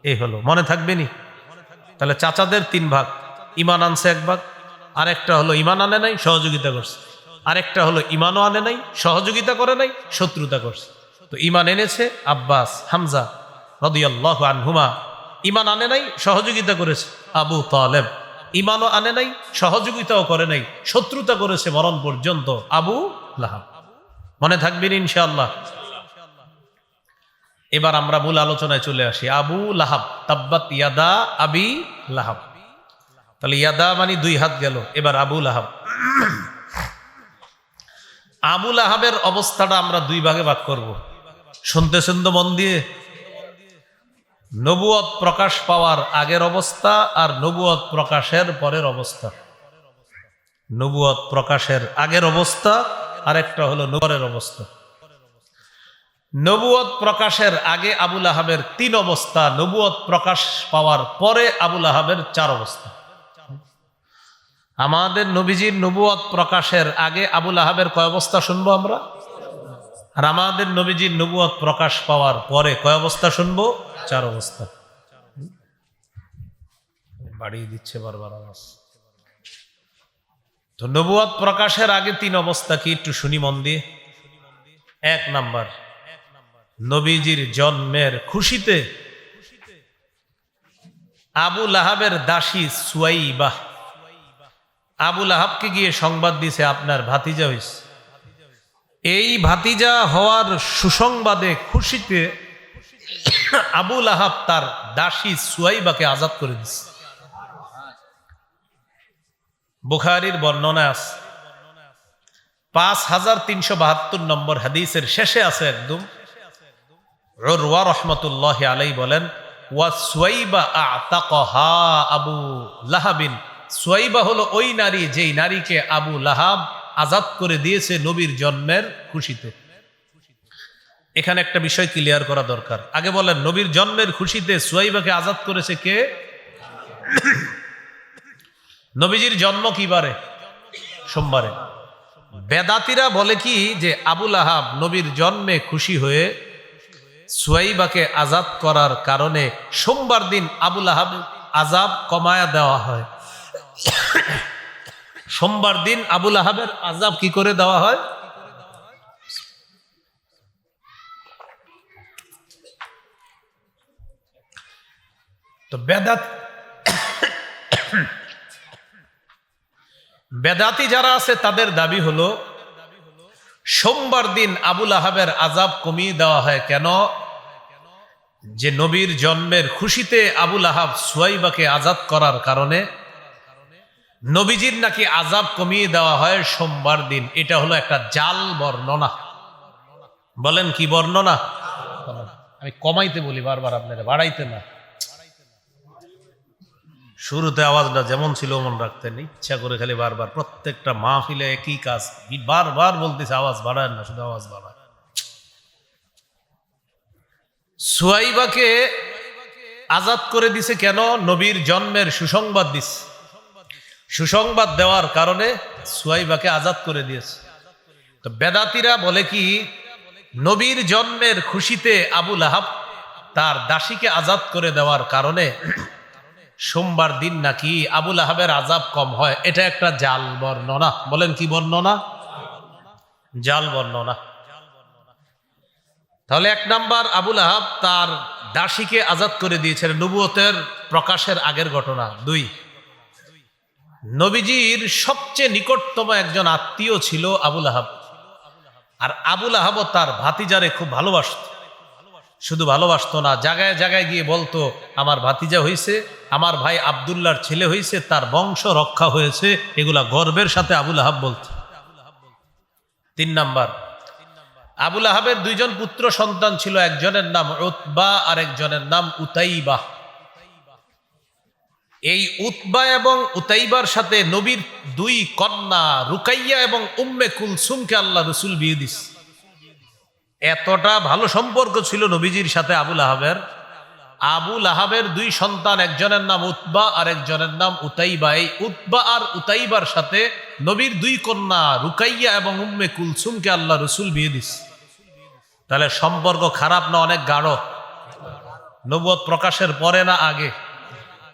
S1: এই হলো, মনে থাকবে নি? তাহলে চাচাদের তিন ভাগ, ঈমান আনছে এক ভাগ, আরেকটা হলো ঈমান আনে নাই, সহযোগিতা করছে, আরেকটা হলো ঈমানও আনে নাই, সহযোগিতা করে নাই, শত্রুতা করছে। তো ঈমান এনেছে আব্বাস হামজা রাদিয়াল্লাহু আনহুমা, ঈমান আনে নাই, সহযোগিতা করেছে আবু তালেব, ঈমানও আনে নাই, সহযোগিতাও করে নাই, শত্রুতা করেছে মরণ পর্যন্ত আবু লাহাব। মনে থাকবেন ইনশাআল্লাহ। এবার আমরা মূল আলোচনায় চলে আসি। আবু লাহাব, তাব্বাত ইয়াদা আবি লাহাব। তাহলে ইয়াদা মানে দুই হাত গেল, এবার আবু লাহাব। আবু লাহাবের অবস্থাটা আমরা দুই ভাগে ভাগ করব। শুনতেছেন তো মন দিয়ে? নবুয়ত প্রকাশ পাওয়ার আগের অবস্থা আর নবুয়ত প্রকাশের পরের অবস্থা। নবুয়ত প্রকাশের আগের অবস্থা আর একটা হলো পরের অবস্থা। নবুয়ত প্রকাশের আগে আবু লাহাবের তিন অবস্থা, নবুয়ত প্রকাশ পাওয়ার পরে আবু লাহাবের চার অবস্থা। আমাদের নবীজির নবুয়ত প্রকাশের আগে আবু লাহাবের কয় অবস্থা শুনবো আমরা, আর আমাদের নবীজির নবুয়ত প্রকাশ পাওয়ার পরে কয় অবস্থা শুনবো? চার অবস্থা। বাড়িয়ে দিচ্ছে বারবার আওয়াজ। তো নবুয়ত প্রকাশের আগে তিন অবস্থা কি একটু শুনি মন দিয়ে। এক নাম্বার, নবীজির জন্মের খুশিতে আবু লাহাবের দাসী সুয়াইবা আবু লাহাবকে গিয়ে সংবাদ দিছে আপনার ভাতিজা হইছে। এই ভাতিজা হওয়ার সুসংবাদে খুশিতে আবু লাহাব তার দাসী সুয়াইবাকে আজাদ করে দিছে। বুখারীর বর্ণনা আছে, 5372 নম্বর হাদিসের শেষে আছে একদম, উরওয়া রাহমাতুল্লাহি আলাইহি বলেন, ওয়া সুয়াইবা আতাকাহা আবু লাহাবিন। সুয়াইবা হলো ওই নারী যেই নারীকে আবু লাহাব আজাদ করে দিয়েছে নবীর জন্মের খুশিতে। এখানে একটা বিষয় ক্লিয়ার করা দরকার। আগে বলেন, নবীর জন্মের খুশিতে সুয়াইবাকে আজাদ করেছে কে? নবীজির জন্ম কি বারে? সোমবারে। বেদাতীরা বলে কি যে আবু লাহাব নবীর জন্মে খুশি হয়ে সুয়াইবাকে আজাদ করার কারণে সোমবার দিন আবু লাহাব আজাব কমায়া দেওয়া হয়। সোমবার দিন আবু লাহাবের আজাব কি করে দেওয়া হয়? তো বেদাতি যারা আছে তাদের দাবি হলো সোমবার দিন আবু লাহাবের আজাব কমিয়ে দেওয়া হয়। কেন? যে নবীর জন্মের খুশিতে আবু লাহাব সুয়াইবাকে আজাদ করার কারণে নবীজির নাকি আজাব কমিয়ে দেওয়া হয় সোমবার দিন। এটা হলো একটা জাল বর্ণনা। বলেন কি বর্ণনা? আমি কমাইতে বলি বারবার, আপনারা বাড়াইতে না। শুরুতে আওয়াজটা যেমন ছিল মনে রাখতেন, ইচ্ছা করে খালি বারবার প্রত্যেকটা মাহফিলে একই কাজ, বারবার বলতেছে আওয়াজ বাড়ায় না, শুধু আওয়াজ বাড়ায়। সুয়াইবাকে আজাদ করে দিছে কেন? নবীর জন্মের সুসংবাদ দিছে। সুসংবাদ দেওয়ার কারণে সুয়াইবাকে আজাদ করে দিয়েছে। তো বেদাতীরা বলে কি, নবীর জন্মের খুশিতে আবু লাহাব তার দাসীকে আজাদ করে দেওয়ার কারণে সোমবার দিন নাকি আবু লাহাবের আজাব কম হয়। এটা একটা জাল বর্ণনা। বলেন কি বর্ণনা? জাল বর্ণনা। তাহলে এক নাম্বার, আবু লাহাব তার দাসীকে আজাদ করে দিয়েছেন, নবুয়তের প্রকাশের আগের ঘটনা। দুই, নবীজির সবচেয়ে নিকটতম একজন আত্মীয় ছিল আবু লাহাব, আর আবু লাহাবও তার ভাতিজারে খুব ভালোবাসত। শুধু ভালোবাসতো না, জায়গায় জায়গায় গিয়ে বলতো আমার ভাতিজা হয়েছে, আমার ভাই আব্দুল্লাহর ছেলে হয়েছে, তার বংশ রক্ষা হয়েছে, এগুলা গর্বের সাথে আবু লাহাব বলত। তিন নাম্বার, আবুল আহাবের দুইজন পুত্র সন্তান ছিল, একজনের নাম উতবা আর একজনের নাম উতাইবা। এই উতবা এবং উতাইবার সাথে নবীর দুই কন্যা রুকাইয়া এবং উম্মে কুলসুমকে আল্লাহ রসুল বিয়ে দিস। এতটা ভালো সম্পর্ক ছিল নবীজির সাথে আবুল আহাবের। আবুল আহাবের দুই সন্তান, একজনের নাম উতবা আর একজনের নাম উতাইবা। এই উতবা আর উতাইবার সাথে নবীর দুই কন্যা রুকাইয়া এবং উম্মে কুলসুমকে আল্লাহ রসুল বিয়ে দিস। তাহলে সম্পর্ক খারাপ না অনেক গাঢ়? নবুয়ত প্রকাশের পরে না আগে?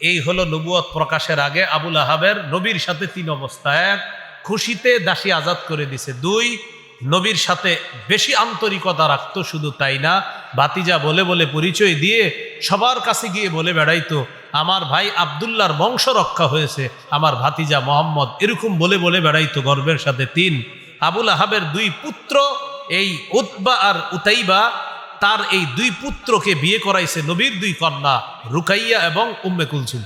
S1: এই হলো নবুয়ত প্রকাশের আগে আবুল আহাবের নবীর সাথে তিন অবস্থা: এক, খুশিতে দাসী আজাদ করে দিছে; দুই, নবীর সাথে বেশি আন্তরিকতা রাখতো, শুধু তাই না, ভাতিজা বলে বলে পরিচয় দিয়ে সবার কাছে গিয়ে বলে বেড়াইতো আমার ভাই আব্দুল্লাহর বংশ রক্ষা হয়েছে, আমার ভাতিজা মোহাম্মদ, এরকম বলে বলে বেড়াইতো গর্বের সাথে। তিন, আবুল আহাবের দুই পুত্র এই উতবা আর উতাইবা, তার এই দুই পুত্রকে বিয়ে করাইছে নবীর দুই কন্যা রুকাইয়া এবং উম্মে কুলসুম।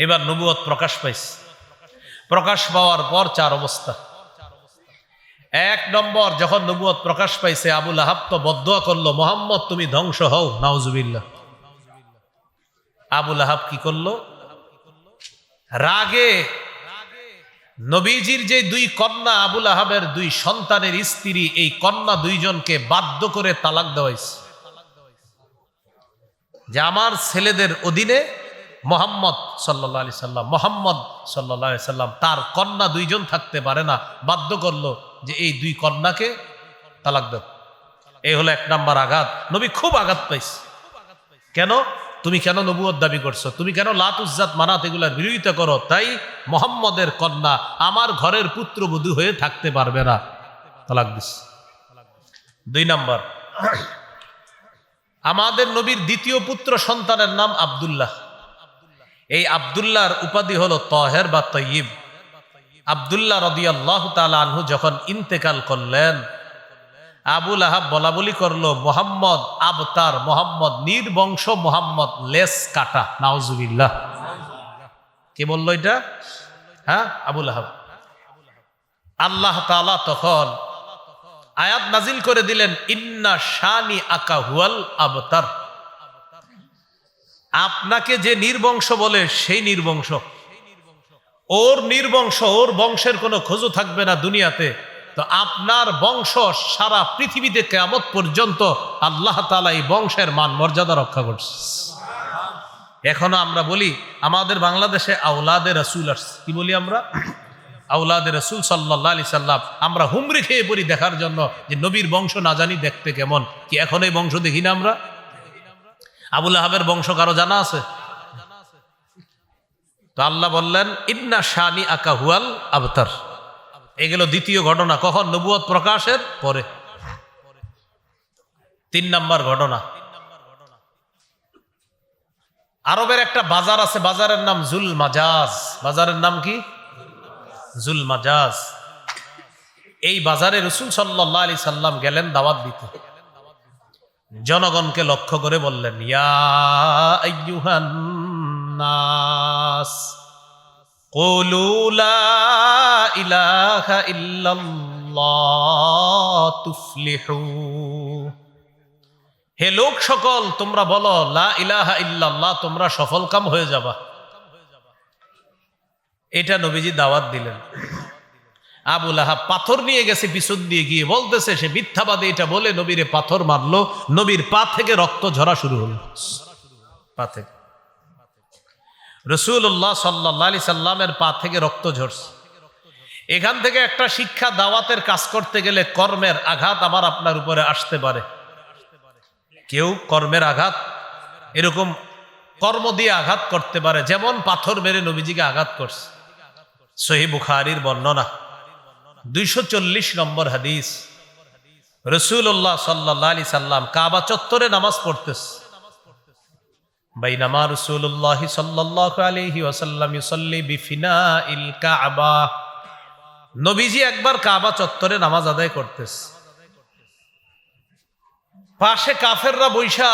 S1: এবার নবুয়ত প্রকাশ পাইছে। প্রকাশ পাওয়ার পর চার অবস্থা। এক নম্বর, যখন নবুয়ত প্রকাশ পাইছে আবুল আহাব তো বদদুয়া করলো, মোহাম্মদ তুমি ধ্বংস হও, নাউজুবিল্লাহ। আবুল আহাব কি করলো? রাগে নবীজির যে দুই কন্যা, আবুল আহাবের দুই সন্তানের স্ত্রী, এই কন্যা দুইজনকে বাধ্য করে তালাক দেওয়াইছে যে আমার ছেলেদের অধীনে মোহাম্মদ সাল্লাল্লাহু আলাইহি সাল্লাম, মোহাম্মদ সাল্লাল্লাহু আলাইহি সাল্লাম, তার কন্যা দুইজন থাকতে পারে না। বাধ্য করলো যে এই দুই কন্যাকে তালাক দাও। এই হলো এক নাম্বার আঘাত। নবী খুব আঘাত পাইছে। কেন? তুমি কেন নবুয়ত দাবি করছো? তুমি কেন লাত উজ্জাত মানাত এগুলার বিরোধিতা করো? তাই মোহাম্মদের কন্যা আমার ঘরের পুত্রবধূ হয়ে থাকতে পারবে না, তালাক দিস। দুই নাম্বার, আমাদের নবীর দ্বিতীয় পুত্র সন্তানের নাম আব্দুল্লাহ। এই আব্দুল্লাহর উপাধি হলো তাহের বা তয়্যিব। আব্দুল্লাহ রাদিয়াল্লাহু তাআলা আনহু যখন ইন্তেকাল করলেন, আবুল আহাব বলা বলি করলো মোহাম্মদ আবতার, মোহাম্মদ নির্বংশ, মোহাম্মদ লেস কাটা, নাউজুবিল্লাহ। কে বললো এটা? হ্যাঁ, আবুল আহাব। আল্লাহ তাআলা তখন আয়াত নাজিল করে দিলেন, ইন্না শানি আকা হুয়াল আবতার। আপনাকে যে নির্বংশ বলে সেই নির্বংশ, ওর নির্বংশ, ওর বংশের কোনো খোঁজও থাকবে না দুনিয়াতে। তো আপনার বংশ সারা পৃথিবীতে কিয়ামত পর্যন্ত আল্লাহ তাআলা এই বংশের মান মর্যাদা রক্ষা করছে। এখনো আমরা বলি আমাদের বাংলাদেশে আওলাদে রাসূল আসছে। কি বলি আমরা? আওলাদে রাসূল সাল্লাল্লাহু আলাইহি সাল্লাম। আমরা হুমড়ি খেয়ে পড়ি দেখার জন্য যে নবীর বংশ না জানি দেখতে কেমন। কি এখন এই বংশ দেখি না আমরা? আবুল আহাবের বংশ কারো জানা আছে? তো আল্লাহ বললেন ইন্না শানি আকা হুয়াল আবতার। এগুলো দ্বিতীয় ঘটনা। কখন? নবুয়ত প্রকাশের পরে। তিন নাম্বার ঘটনা, আরবের একটা বাজার আছে, বাজারের নাম জুল মাজাজ। বাজারের নাম কি? জুল মাজাজ। এই বাজারে রাসূল সাল্লাল্লাহু আলাইহি সাল্লাম গেলেন দাওয়াত দিতে। জনগণকে লক্ষ্য করে বললেন, ইয়া আইয়ুহান নাস কুলু লা ইলাহা ইল্লাল্লাহ তুফলিহু। হে লোক সকল, তোমরা বলো লা ইলাহা ইল্লাল্লাহ, তোমরা সফলকাম হয়ে যাবা। এটা নবীজি দাওয়াত দিলেন। আবুল আহাব পাথর নিয়ে গেছে, পিছন দিয়ে গিয়ে বলতেছে সে মিথ্যাবাদী। এটা বলে নবীরে পাথর মারলো। নবীর পা থেকে রক্ত ঝরা শুরু হলো। পা থেকে রাসূলুল্লাহ সাল্লাল্লাহু আলাইহি সাল্লামের পা থেকে রক্ত ঝরছে। এখান থেকে একটা শিক্ষা, দাওয়াতের কাজ করতে গেলে কর্মের আঘাত আমার আপনার উপরে আসতে পারে। কেউ কর্মের আঘাত এরকম কর্ম দিয়ে আঘাত করতে পারে, যেমন পাথর মেরে নবীজিকে আঘাত করছে। সহিহ বুখারীর বর্ণনা 240 নম্বর হাদিস। রাসূলুল্লাহ সাল্লাল্লাহু আলাইহি সাল্লাম কাবা চত্বরে নামাজ পড়তেছে। বাইনামা রাসূলুল্লাহ সাল্লাল্লাহু আলাইহি ওয়াসাল্লাম ইউসাল্লি বিফিনাইল কাবা। নবীজি একবার কাবা চত্বরে নামাজ আদায় করতেছে। পাশে কাফেররা বৈশা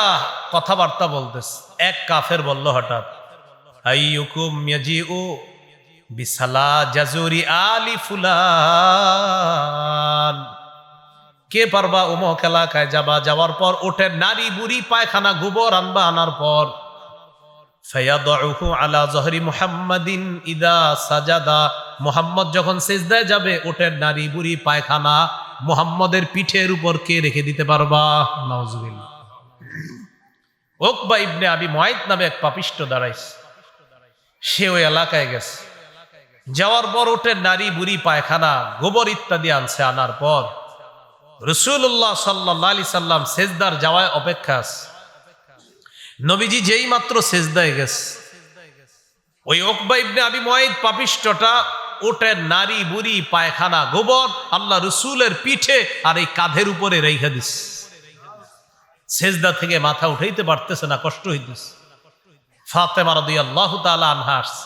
S1: কথাবার্তা বলতেছে। এক কাফের বলল হঠাৎ, আইয়ুকুম ইয়াজিউ বিসালা জাজুরি আলি ফুলান। কে পারবা অমুক এলাকায় যাবা, যাওয়ার পর ওটের নারী বুড়ি পায়খানা গোবর আনবা, আনার পর ফায়াদউহু আলা যহরি মুহাম্মাদিন ইদা সাজাদা, মুহাম্মদ যখন সিজদায় যাবে ওটের নারী বুড়ি পায়খানা মুহাম্মদের পিঠের উপর কে রেখে দিতে পারবা? নাউজুবিল্লাহ। উকবা ইবনে আবি মুআইত নামে এক পাপিষ্ঠ দাঁড়াইছে, সে ওই এলাকায় গেছে, যাওয়ার পর ওটের নারী বুড়ি পায়খানা গোবর ইত্যাদি আনছে, আনার পর রাসূলুল্লাহ সাল্লাল্লাহু আলাইহি সাল্লাম সেজদার যাওয়ায় অপেক্ষা আছে। নবীজি যেই মাত্র সেজদায় গেছে, ওই উকবা ইবনে আবি মুআইত পাপিষ্ঠটা ওটের নারী বুড়ি পায়খানা গোবর আল্লাহ রাসূলের পিঠে আর এই কাঁধের উপরে রেখে দিছে। সেজদা থেকে মাথা উঠাইতে পারতেছে না, কষ্ট হইতেছে। ফাতেমা রাদিয়াল্লাহু তাআলা আনহা আসছে।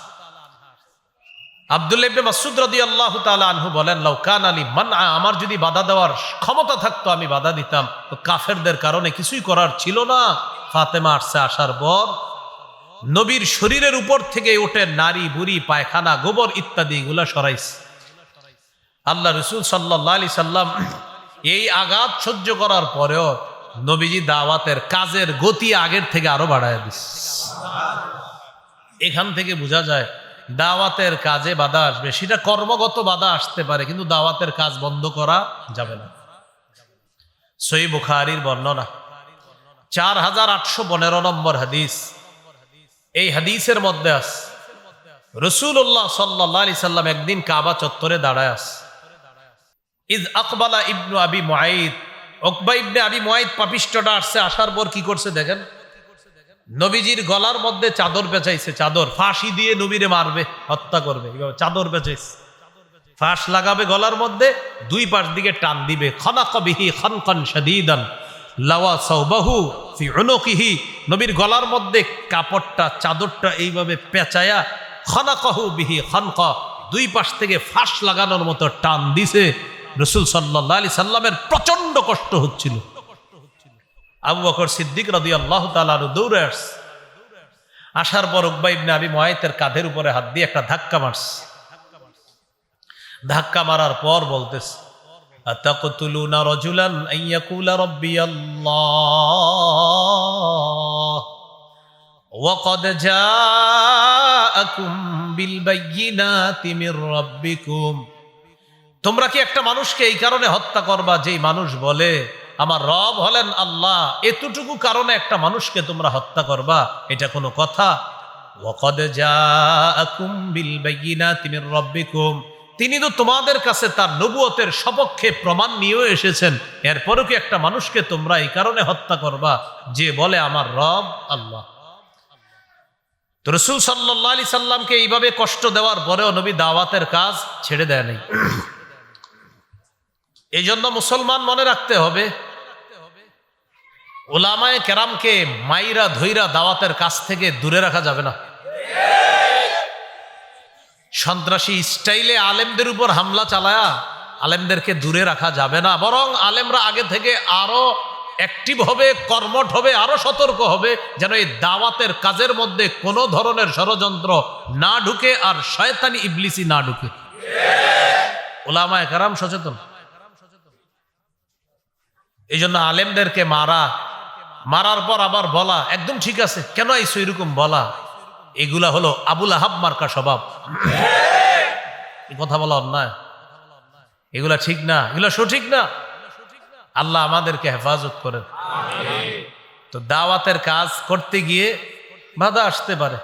S1: আব্দুল্লাহ ইবনে মাসউদ রাদিয়াল্লাহু তাআলা আনহু বলেন, লাউ কানা লি মানআ, আমার যদি বাধা দেওয়ার ক্ষমতা থাকতো আমি বাধা দিতাম, তো কাফেরদের কারণে কিছুই করার ছিল না। ফাতেমা আসছে, আসার পর নবীর শরীরের উপর থেকে ওঠে নারী বুড়ি পায়খানা গোবর ইত্যাদি এগুলা সরাইছে। আল্লাহ রাসূল সাল্লাল্লাহু আলাইহি সাল্লাম এই আঘাত সহ্য করার পরেও নবীজি দাওয়াতের কাজের গতি আগের থেকে আরো বাড়ায় দিছে। এখান থেকে বোঝা যায় দাওয়াতের কাজে বাধা আসবে, সেটা কর্মগত বাধা আসতে পারে, কিন্তু দাওয়াতের কাজ বন্ধ করা যাবে না। সহিহ বুখারীর বর্ণনা 4815 নম্বর হাদিস। এই হাদিসের মধ্যে আছে রাসূলুল্লাহ সাল্লাল্লাহু আলাইহি সাল্লাম একদিন কাবা চত্বরে দাঁড়ায় আছে। ইজ আকবালা ইবনু আবি মুআইত, উকবা ইবনে আবি মুআইত পাপিষ্ঠটা আসছে, আসার পর কি করছে দেখেন, নবীজির গলার মধ্যে চাদর পেঁচাইছে, চাদর ফাঁসি দিয়ে নবীরে মারবে, হত্যা করবে, এইভাবে চাদর পেঁচাইছে, ফাঁস লাগাবে গলার মধ্যে, দুই পাশ দিকে টান দিবে। খানাকা বিহি খানকান শাদীদান লাওয়া সাওবাহু ফি উনুকিহি, নবীর গলার মধ্যে কাপড়টা চাদরটা এইভাবে পেঁচায়া খানাকাহু বিহি খানকা, দুই পাশ থেকে ফাঁস লাগানোর মতো টান দিছে। রাসূল সাল্লাল্লাহু আলাইহি সাল্লামের প্রচন্ড কষ্ট হচ্ছিল। আবু বকর সিদ্দিক রাদিয়াল্লাহু তাআলা দৌড়ে আসছে, আসার পর উকবা ইবনে আবি মুআইতের কাঁধের উপরে হাত দিয়ে একটা ধাক্কা মারছে। ধাক্কা মারার পর বলতেছে, আতাকতুলুনা রাজুলান আইয়াকুলা রাব্বিয়াল্লাহ ওয়া ক্বাদ জাআকুম বিল বায়্যিনাতি মির রাব্বিকুম, তোমরা কি একটা মানুষকে এই কারণে হত্যা করবা যেই মানুষ বলে আমার রব হলেন আল্লাহ, এতটুকু কারণে একটা মানুষকে তোমরা হত্যা করবা? এটা কোনো কথা? ওয়া ক্বাদ জাআকুম বিল বায়্যিনাতি মির রাব্বিকুম, তিনি তো তোমাদের কাছে তার নবুয়তের সপক্ষে প্রমাণ নিয়েও এসেছেন, এরপরও কি একটা মানুষকে তোমরা এই কারণে হত্যা করবা যে বলে আমার রব আল্লাহ? তো রাসূল সাল্লাল্লাহু আলাইহি সাল্লামকে এইভাবে কষ্ট দেওয়ার পরেও নবী দাওয়াতের কাজ ছেড়ে দেয় নাই। এই জন্য মুসলমান মনে রাখতে হবে, উলামায়ে কেরামকে মাইরা ধইরা দাওয়াতের কাজ থেকে দূরে রাখা যাবে না। সন্ত্রাসী স্টাইলে আলেমদের উপর হামলা চালায়া আলেমদেরকে দূরে রাখা যাবে না, বরং আলেমরা আগে থেকে আরো অ্যাক্টিভ হবে, কর্মঠ হবে, আরো সতর্ক হবে, যেন এই দাওয়াতের কাজের মধ্যে কোনো ধরনের ষড়যন্ত্র না ঢুকে আর শয়তানি ইবলিসি না ঢুকে। উলামায়ে কেরাম সচেতন। এই জন্য আলেমদেরকে মারার পর আবার বলা একদম ঠিক আছে, কেন আইসো এরকম বলা, এগুলা হলো আবুল আহাব মার্কা স্বভাব। কথা বলা অন্যায়, এগুলা ঠিক না, এগুলা সঠিক না। আল্লাহ আমাদেরকে হেফাজত করেন। তো দাওয়াতের কাজ করতে গিয়ে বাধা আসতে পারে।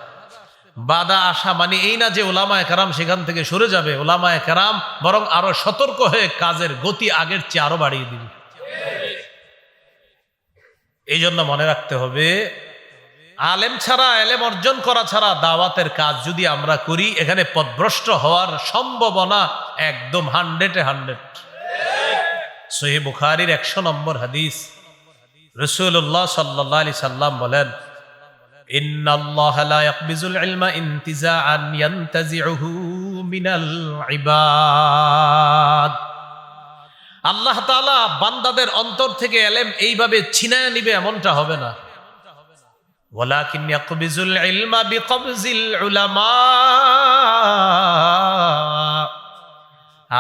S1: বাধা আসা মানে এই না যে উলামায়ে কেরাম সেখান থেকে সরে যাবে, উলামায়ে কেরাম বরং আরো সতর্ক হয়ে কাজের গতি আগের চেয়ে আরো বাড়িয়ে দিবে। এই জন্য মনে রাখতে হবে, আলেম ছাড়া, এলেম অর্জন করা ছাড়া দাওয়াতের কাজ যদি আমরা করি, এখানে পথভ্রষ্ট হওয়ার সম্ভাবনা একদম 100-100। সহিহ বুখারীর 100 নম্বর হাদিস, রাসূলুল্লাহ সাল্লাল্লাহু আলাইহি সাল্লাম বলেন, ইন্নাল্লাহা লা ইয়াকবিজুল ইলমা ইনতিজাআন ইয়ানতাজিউহু মিনাল ইবাদ, আল্লাহ তাআলা বান্দাদের অন্তর থেকে এলেম এইভাবে ছিনায় নিবে এমনটা হবে না। ওয়ালাকিন ইয়াকবিজুল ইলমা বিকবজিল উলামা,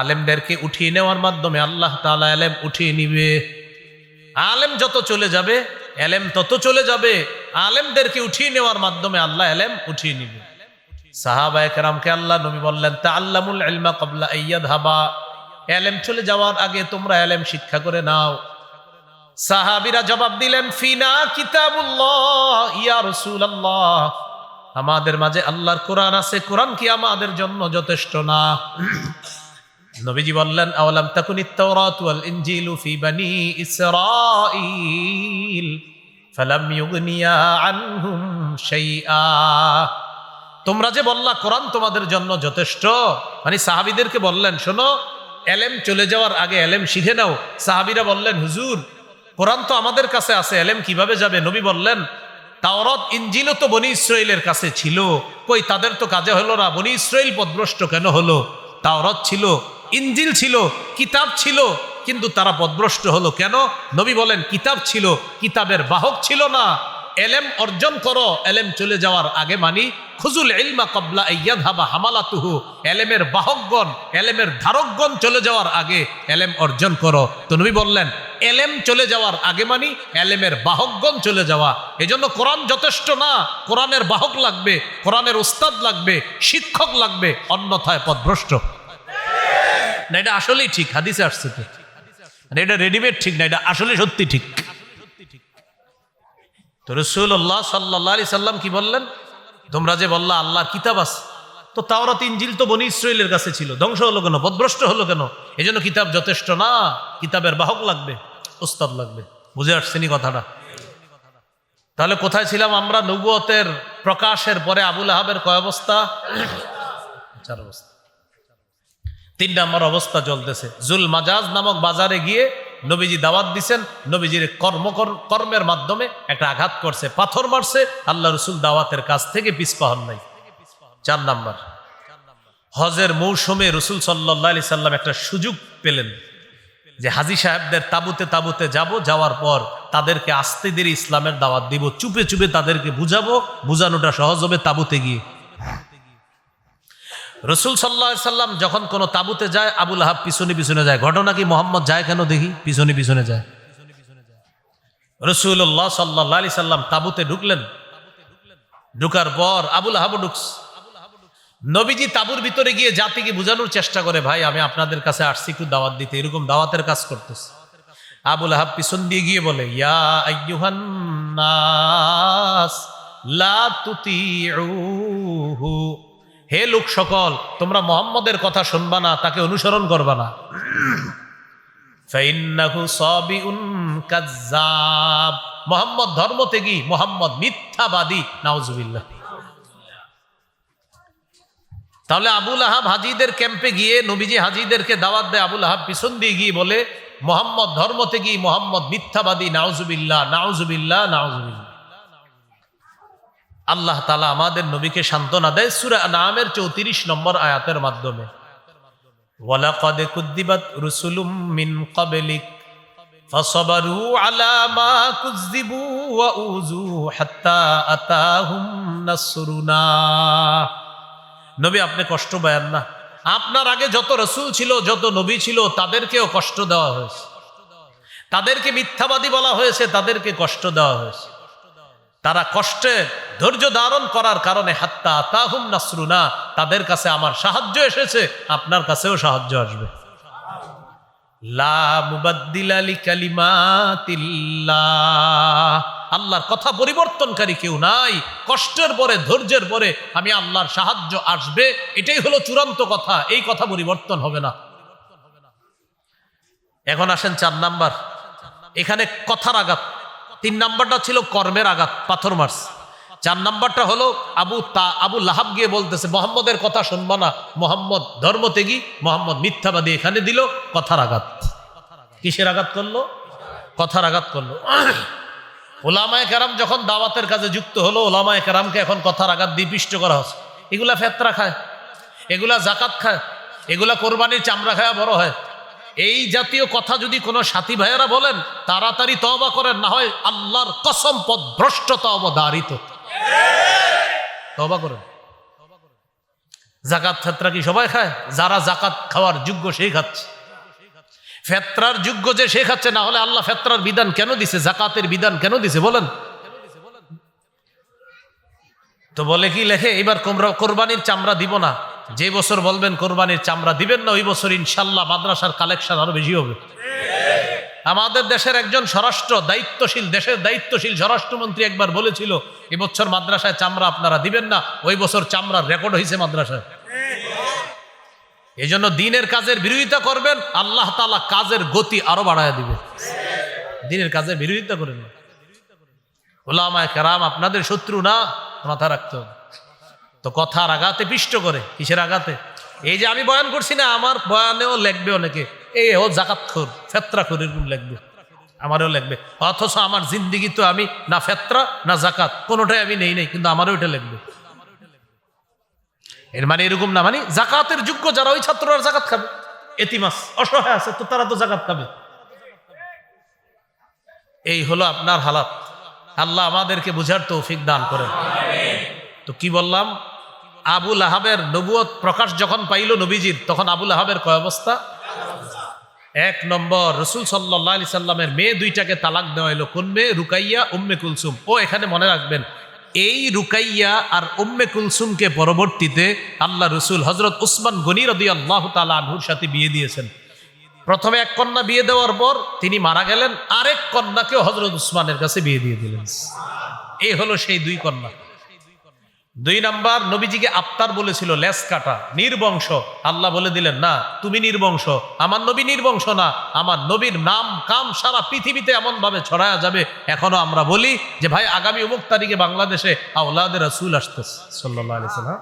S1: আলেমদেরকে উঠিয়ে নেওয়ার মাধ্যমে আল্লাহ তাআলা এলেম উঠিয়ে নিবে। আলেম যত চলে যাবে এলেম তত চলে যাবে। আলেমদেরকে উঠিয়ে নেওয়ার মাধ্যমে আল্লাহ এলেম উঠিয়ে নিবে। সাহাবায়ে কেরামকে আল্লাহ নবী বললেন, তাআল্লামুল ইলমা ক্বাবলা আইয়াযহাবা, এলেম চলে যাওয়ার আগে তোমরা এলেম শিক্ষা করে নাও। সাহাবীরা জবাব দিলেন, ফিনা কিতাবুল্লাহ ইয়া রাসূলুল্লাহ, আমাদের মাঝে আল্লাহর কোরআন আছে, কোরআন কি আমাদের জন্য যথেষ্ট না? নবীজি বললেন, আওয়ালাম তাকুনিত তাওরাত ওয়াল ইনজিলু ফি বানি ইসরাঈল ফালাম ইউগনিয়া আনহুম শাইআ। তোমরা যে বললা কোরআন তোমাদের জন্য যথেষ্ট, মানে সাহাবীদেরকে বললেন, শোনো এলেম চলে যাওয়ার আগে এলেম শিখে নাও। সাহাবীরা বললেন, হুজুর কোরআন তো আমাদের কাছে আছে, এলেম কিভাবে যাবে? নবী বললেন, তাওরাত ইনজিলও তো বনি ইসরাইলের কাছে ছিল, কই তাদের তো কাজে হলো না, বনি ইসরাইল পথভ্রষ্ট কেন হলো? তাওরাত ছিল, ইনজিল ছিল, কিতাব ছিল, কিন্তু তারা পথভ্রষ্ট হলো কেন? নবী বলেন, কিতাব ছিল, কিতাবের বাহক ছিল না। এলেম অর্জন করো, এলেম চলে যাওয়ার আগে, মানি খুজুল ইলমা ক্বাবলা আইয়াযহাবা হামালাতুহু, এলেমের বাহকগণ, এলেমের ধারকগণ চলে যাওয়ার আগে এলেম অর্জন করো। তো নবী বললেন, এলেম চলে যাওয়ার আগে মানি এলেমের বাহকগণ চলে যাওয়া। এজন্য কোরআন যথেষ্ট না, কোরআনের বাহক লাগবে, কোরআনের উস্তাদ লাগবে, শিক্ষক লাগবে, অন্যথায় পথভ্রষ্ট না। এটা আসলেই ঠিক, হাদিসে আসছে তো, এটা রেডিমেড ঠিক না, এটা আসলে সত্যি ঠিক। তো রাসূলুল্লাহ সাল্লাল্লাহু আলাইহি সাল্লাম কি বললেন? তোমরা যে বললা আল্লাহর কিতাব আছে, তো তাওরাত ইনজিল তো বনি ইসরাইলের কাছে ছিল, ধ্বংস হলো কেন, পথভ্রষ্ট হলো কেন? এজন্য কিতাব যথেষ্ট না, কিতাবের বাহক লাগবে, উস্তাদ লাগবে। বুঝে আসছেনি কথাটা? তাহলে কোথায় ছিলাম আমরা? নবুয়তের প্রকাশের পরে আবু লাহাবের কয় অবস্থা? 4 অবস্থা। 3 নম্বর অবস্থা চলতেছে। জুল মাজাজ নামক বাজারে গিয়ে নবীজি দাওয়াত দিছেন, নবীজির কর্মের মাধ্যমে একটা আঘাত করছে, পাথর মারছে, আল্লাহ রসুল দাওয়াতের কাছ থেকে পিছপা হন নাই। 4 নম্বর, হজের মৌসুমে রসুল সাল্লাল্লাহু আলাইহি সাল্লাম একটা সুযোগ পেলেন যে হাজী সাহেবদের তাবুতে তাবুতে যাব, যাওয়ার পর তাদেরকে আস্তে ধীরে ইসলামের দাওয়াত দিব, চুপে চুপে তাদেরকে বুঝাবো, বুঝানোটা সহজ হবে তাবুতে গিয়ে। রসুল সাল্লাল্লাহু আলাইহি সাল্লাম যখন কোনো তাবুতে যায়, আবু লাহাব পিছনে পিছনে যায়। ঘটনা কি? মোহাম্মদ যায় কেন দেখি, পিছনে পিছনে যায়। রাসূলুল্লাহ সাল্লাল্লাহু আলাইহি সাল্লাম তাবুতে ঢুকলেন, ঢুকার পর আবু লাহাবও ঢুকছে। নবীজি তাবুর ভিতরে গিয়ে জাতিকে বোঝানোর চেষ্টা করে, ভাই আমি আপনাদের কাছে আসছি একটু দাওয়াত দিতে, এরকম দাওয়াতের কাজ করতেছে। আবু লাহাব পিছন দিয়ে গিয়ে বলে, ইয়া আইয়ুহান নাস লা তুতিউহু, হে লোক সকল, তোমরা মুহাম্মদের কথা শুনবা না, তাকে অনুসরণ করবা না। ফাইন্নাহু সাবিউন কাজ্জাব, মুহাম্মদ ধর্মত্যাগী, মুহাম্মদ মিথ্যাবাদী, নাউজুবিল্লাহ। তাহলে আবু লাহাব হাজীদের ক্যাম্পে গিয়ে নবীজি হাজীদেরকে দাওয়াত দেয়, আবু লাহাব পিছন দিয়ে গিয়ে বলে, মুহাম্মদ ধর্মত্যাগী, মুহাম্মদ মিথ্যাবাদী, নাউজুবিল্লাহ, নাউজুবিল্লাহ, নাউজুবিল্লাহ। আল্লাহ তাআলা আমাদের নবীকে সান্ত্বনা দেয় সূরা আনআমের 34 নম্বর আয়াতের মাধ্যমে, ওয়ালাকাদ কুযযিবাত রুসুলুম মিন ক্বাবলিক ফাসাবারু আলা মা কুযযিবু ওয়া উযু হাত্তা আতাহুম নাসরুনা। নবী আপনি কষ্ট পায়েন না, আপনার আগে যত রাসূল ছিল, যত নবী ছিল, তাদেরকেও কষ্ট দেওয়া হয়েছে, তাদেরকে মিথ্যাবাদী বলা হয়েছে, তাদেরকে কষ্ট দেওয়া হয়েছে। তারা কষ্টে ধৈর্য ধারণ করার কারণে হাত্তা আতাহুম নাসরুনা, তাদের কাছে আমার সাহায্য এসেছে, আপনার কাছেও সাহায্য আসবে। লা মুবাদ্দিলা লিকালিমাতিল্লাহ, আল্লাহর কথা পরিবর্তনকারী কেউ নাই। কষ্টের পরে, ধৈর্যের পরে আমি আল্লাহর সাহায্য আসবে, এটাই হলো চূড়ান্ত কথা, এই কথা পরিবর্তন হবে না। এখন আসেন 4 নাম্বার, এখানে কথার আঘাত। 3 নাম্বারটা ছিল কর্মের আঘাত, পাথর মার্স। 4 নাম্বারটা হলো আবু লাহাব গিয়ে বলতেছে, মুহাম্মদের কথা শুনবা না, মুহাম্মদ ধর্মত্যাগী, মুহাম্মদ মিথ্যাবাদী। এখানে দিল কথার আঘাত। কিসের আঘাত করলো? কথার আঘাত করলো। উলামায়ে কেরাম যখন দাওয়াতের কাজে যুক্ত হলো, উলামায়ে কেরামকে এখন কথার আঘাত দিয়ে পিষ্ট করা হচ্ছে। এগুলা ফেতরা খায়, এগুলা জাকাত খায়, এগুলা কোরবানির চামড়া খায় বড় হয়। এই জাতীয় কথা যদি কোনো সাথী ভাইয়েরা বলেন, তাড়াতাড়ি তওবা করেন, না হয় আল্লাহর কসম পথভ্রষ্টতা অবধারিত। তওবা করেন। জাকাত ফেতরা কি সবাই খায়? যারা জাকাত খাওয়ার যোগ্য সেই খাচ্ছে। ফেতরার যোগ্য যে সে খাচ্ছে, না হলে আল্লাহ ফেতরার বিধান কেন দিছে, জাকাতের বিধান কেন দিছে বলেন? তো বলে কি লেখে, এবার কোরবানির চামড়া দিব না। যে বছর বলবেন কোরবানির চামড়া দিবেন না, ওই বছর ইনশাল্লাহ মাদ্রাসার কালেকশন আরো বেশি হবে। আমাদের দেশের একজন দেশের দায়িত্বশীল স্বরাষ্ট্রমন্ত্রী একবার বলেছিল, এবছর মাদ্রাসায় চামড়া আপনারা দিবেন না, ওই বছর চামড়ার রেকর্ড হয়েছে মাদ্রাসায়। এই জন্য দিনের কাজের বিরোধিতা করবেন, আল্লাহ তাআলা কাজের গতি আরো বাড়ায় দিবে। দিনের কাজের বিরোধিতা করেন না। উলামায়ে কেরাম আপনাদের শত্রু না, মাথা রাখতে হবে। তো কথার আঘাতে পিষ্ট করে, কিসের আঘাতে? এই যে আমি বয়ান করছি না, আমার বয়ানেও লেখবে অনেকে, এই ও জাকাতখোর, ফেতরাখোর, এরকম লেখবে, আমারও লেখবে। অথচ আমার জিন্দিগি তো আমি না ফেতরা না জাকাত কোনোটাই আমি নেই, কিন্তু আমারও এটা লিখবে। এর মানে এরকম না, মানে জাকাতের যোগ্য যারা, ওই ছাত্ররা জাকাত খাবে। এতিমাস অসহায় আছে তো তারা তো জাকাত খাবে। এই হলো আপনার হালাত। আল্লাহ আমাদেরকে বুঝার তৌফিক দান করেন। তো কি বললাম, আবু লাহাবের নবুয়ত প্রকাশ যখন পাইল নবীজির, তখন আবু লাহাবের কয় অবস্থা? 1 নম্বর, রাসূল সাল্লাল্লাহু আলাইহি সাল্লামের মেয়ে দুইটাকে তালাক দেওয়া হলো। কোন মেয়ে? রুকাইয়া, উম্মে কুলসুম। ও এখানে মনে রাখবেন, এই রুকাইয়া আর উম্মে কুলসুমকে পরবর্তীতে আল্লাহ রসুল হযরত উসমান গনি রাদিয়াল্লাহু তাআলা আনহুর সাথে বিয়ে দিয়েছেন। প্রথমে এক কন্যা বিয়ে দেওয়ার পর তিনি মারা গেলেন, আরেক কন্যাকেও হযরত উসমানের কাছে বিয়ে দিয়ে দিলেন। এই হলো সেই 2 কন্যা। 2 নাম্বার, নবীজিকে আফতার বলেছিল, লেস কাটা, নির্বংশ। আল্লাহ বলে দিলেন, না তুমি নির্বংশ, আমার নবী নির্বংশ না, আমার নবীর নাম কাম সারা পৃথিবীতে এমন ভাবে ছড়ায়া যাবে। এখনো আমরা বলি যে ভাই আগামী অমুক তারিখে বাংলাদেশে আওলাদে রাসূল আসতেছে সাল্লাল্লাহু আলাইহি ওয়াসাল্লাম।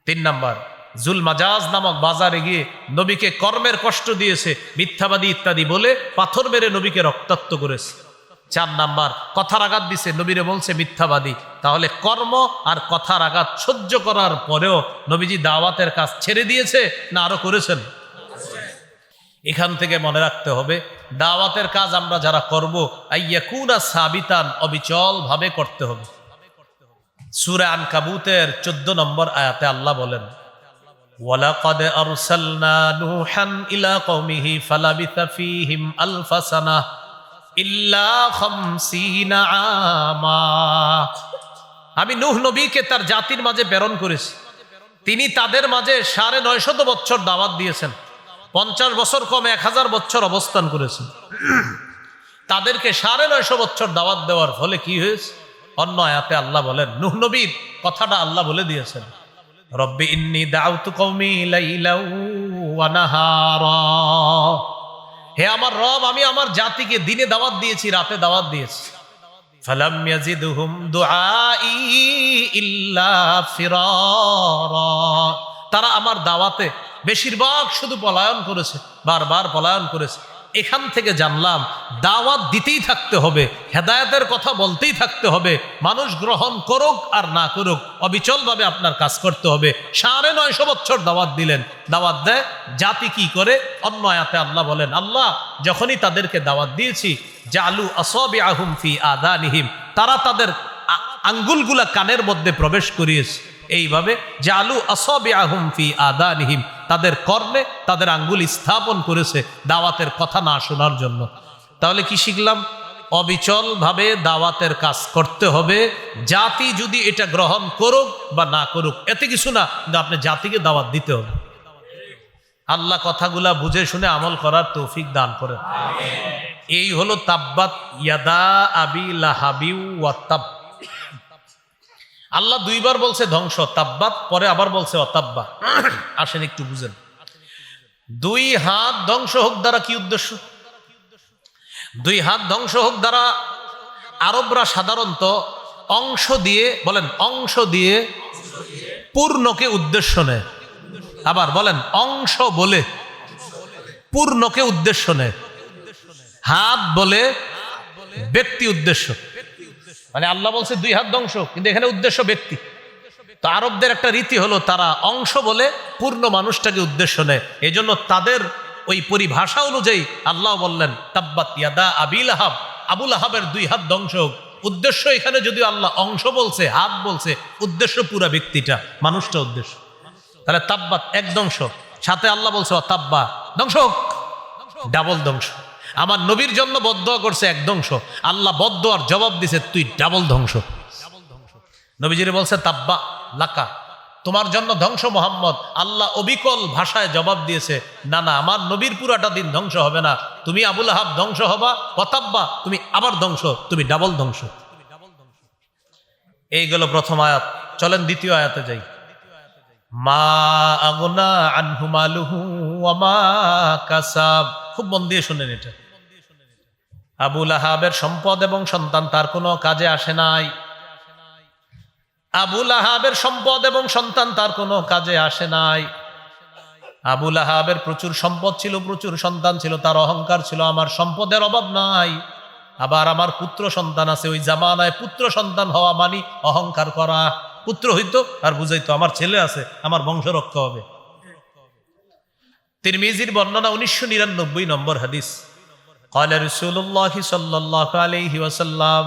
S1: 3 নাম্বার, জুল মাজাজ নামক বাজারে গিয়ে নবীকে কর্মের কষ্ট দিয়েছে, মিথ্যাবাদী ইত্যাদি বলে পাথর মেরে নবীকে রক্তাক্ত করেছে। 4 নাম্বার, কথার আঘাত দিছে, নবীরে বলছে মিথ্যাবাদী। তাহলে কর্ম আর কথার আঘাত সহ্য করার পরেও নবীজি দাওয়াতের কাজ ছেড়ে দিয়েছে না আরো করেছেন? এখান থেকে মনে রাখতে হবে, দাওয়াতের কাজ আমরা যারা করব, আইয়াকুনা সাবিতান, অবিচল ভাবে করতে হবে। সূরা আনকাবুতের 14 নম্বর আয়াতে আল্লাহ বলেন, ওয়ালাকাদ আরসালনা নূহান ইলা কওমিহি ফালাবিথা ফীহিম আলফা সানাহ ইল্লা 50 আমা। আমি নূহ নবীকে তার জাতির মাঝে প্রেরণ করেছি, তিনি তাদের মাঝে 950 বছর দাওয়াত দিয়েছেন। 50 বছর কম 1000 বছর অবস্থান করেছেন। তাদেরকে 950 বছর দাওয়াত দেওয়ার ফলে কি হয়েছে? অন্য আয়াতে আল্লাহ বলেন, নূহ নবীর কথাটা আল্লাহ বলে দিয়েছেন, রব্বি ইন্নী দাউতু কওমি লাইলাও ওয়া নাহারা। হে আমার রব, আমি আমার জাতিকে দিনে দাওয়াত দিয়েছি, রাতে দাওয়াত দিয়েছি। ফালাম ইয়াজিদহুম দুআই ইল্লা ফিরারা। তারা আমার দাওয়াতে বেশিরভাগ শুধু পলায়ন করেছে, বারবার পলায়ন করেছে। এখান থেকে জানলাম দাওয়াত দিতেই থাকতে হবে, হেদায়েতের কথা বলতেই থাকতে হবে। মানুষ গ্রহণ করুক আর না করুক, অবিচলভাবে আপনার কাজ করতে হবে। 950 বছর দাওয়াত দিলেন, দাওয়াত দেয় জাতি কি করে? অন্য আয়াতে আল্লাহ বলেন, আল্লাহ যখনই তাদেরকে দাওয়াত দিয়েছি, জালু আসাবিআহুম ফি আযানিহিম, তারা তাদের আঙ্গুলগুলা কানের মধ্যে প্রবেশ করিয়েছে। এইভাবে জালু আসাবিআহুম ফি আযানিহিম, তাদের কর্ণে তাদের আঙ্গুল স্থাপন করেছে দাওয়াতের কথা না শোনার জন্য। তাহলে কি শিখলাম? অবিচল ভাবে দাওয়াতের কাজ করতে হবে। জাতি যদি এটা গ্রহণ করুক বা না করুক এতে কিছু না, কিন্তু আপনি জাতিকে দাওয়াত দিতে হবে। আল্লাহ কথাগুলা বুঝে শুনে আমল করার তৌফিক দান করেন। এই হলো তাব্বাত ইয়াদা আবি লাহাবি ওয়া তাব। আল্লাহ 2 বার বলছে ধ্বংস, তাব্বাত, পরে আবার বলছে অতাব্বা। আসেন একটু বুঝেন। 2 হাত ধ্বংস হোক দ্বারা কি উদ্দেশ্য? 2 হাত ধ্বংস হোক দ্বারা আরবরা সাধারণত অংশ দিয়ে, বলেন অংশ দিয়ে পূর্ণকে উদ্দেশ্য নেয়। আবার বলেন অংশ বলে পূর্ণকে উদ্দেশ্য নেয়। হাত বলে ব্যক্তি উদ্দেশ্য। মানে আল্লাহ বলছে 2 হাত ধ্বংস, কিন্তু এখানে উদ্দেশ্য ব্যক্তি। তো আরবদের একটা রীতি হলো তারা অংশ বলে পূর্ণ মানুষটাকে উদ্দেশ্য নেয়। এই জন্য তাদের ওই পরিভাষা অনুযায়ী আল্লাহ বললেন তাব্বাত ইয়াদা আবি লাহাব, আবু লাহাবের 2 হাত ধ্বংস হোক। উদ্দেশ্য এখানে যদি আল্লাহ অংশ বলছে, হাত বলছে, উদ্দেশ্য পুরা ব্যক্তিটা, মানুষটা উদ্দেশ্য। তাহলে তাব্বাত এক ধ্বংস, সাথে আল্লাহ বলছে তাব্বা ধ্বংস, ডাবল ধ্বংস। আমার নবীর জন্য বদদোয়া করছে এক ধ্বংস, আল্লাহ বদদোয়ার জবাব দিছে তুই ডাবল ধ্বংস। নবীজিরে বলছে তাব্বা লাকা, তোমার জন্য ধ্বংস মোহাম্মদ। আল্লাহ অবিকল ভাষায় জবাব দিয়েছে না না, আমার নবীর পুরাটা দিন ধ্বংস হবে না, তুমি আবুল আহাব ধ্বংস হবা, ওয়াতাব্বা তুমি আবার ধ্বংস, তুমি ডাবল ধ্বংস। এই গেল প্রথম আয়াত। চলেন দ্বিতীয় আয়াতে যাই। মা আগনা আনহু মালুহু ওয়া মা কাসাব। খুব মন দিয়ে শুনেন এটা। আবুল আহাবের সম্পদ এবং সন্তান তার কোনো কাজে আসে নাই। আবুল আহাবের সম্পদ এবং সন্তান তার কোনো কাজে আসে নাই। আবুল আহাবের প্রচুর সম্পদ ছিল, প্রচুর সন্তান ছিল, তার অহংকার ছিল আমার সম্পদের অভাব নাই, আবার আমার পুত্র সন্তান আছে। ওই জামানায় পুত্র সন্তান হওয়া মানে অহংকার করা। পুত্র হইতো আর বুঝাইতো আমার ছেলে আছে, আমার বংশ রক্ষা হবে। তিরমিজির বর্ণনা 1999 নম্বর হাদিস। قال رسول الله صلى الله عليه وسلم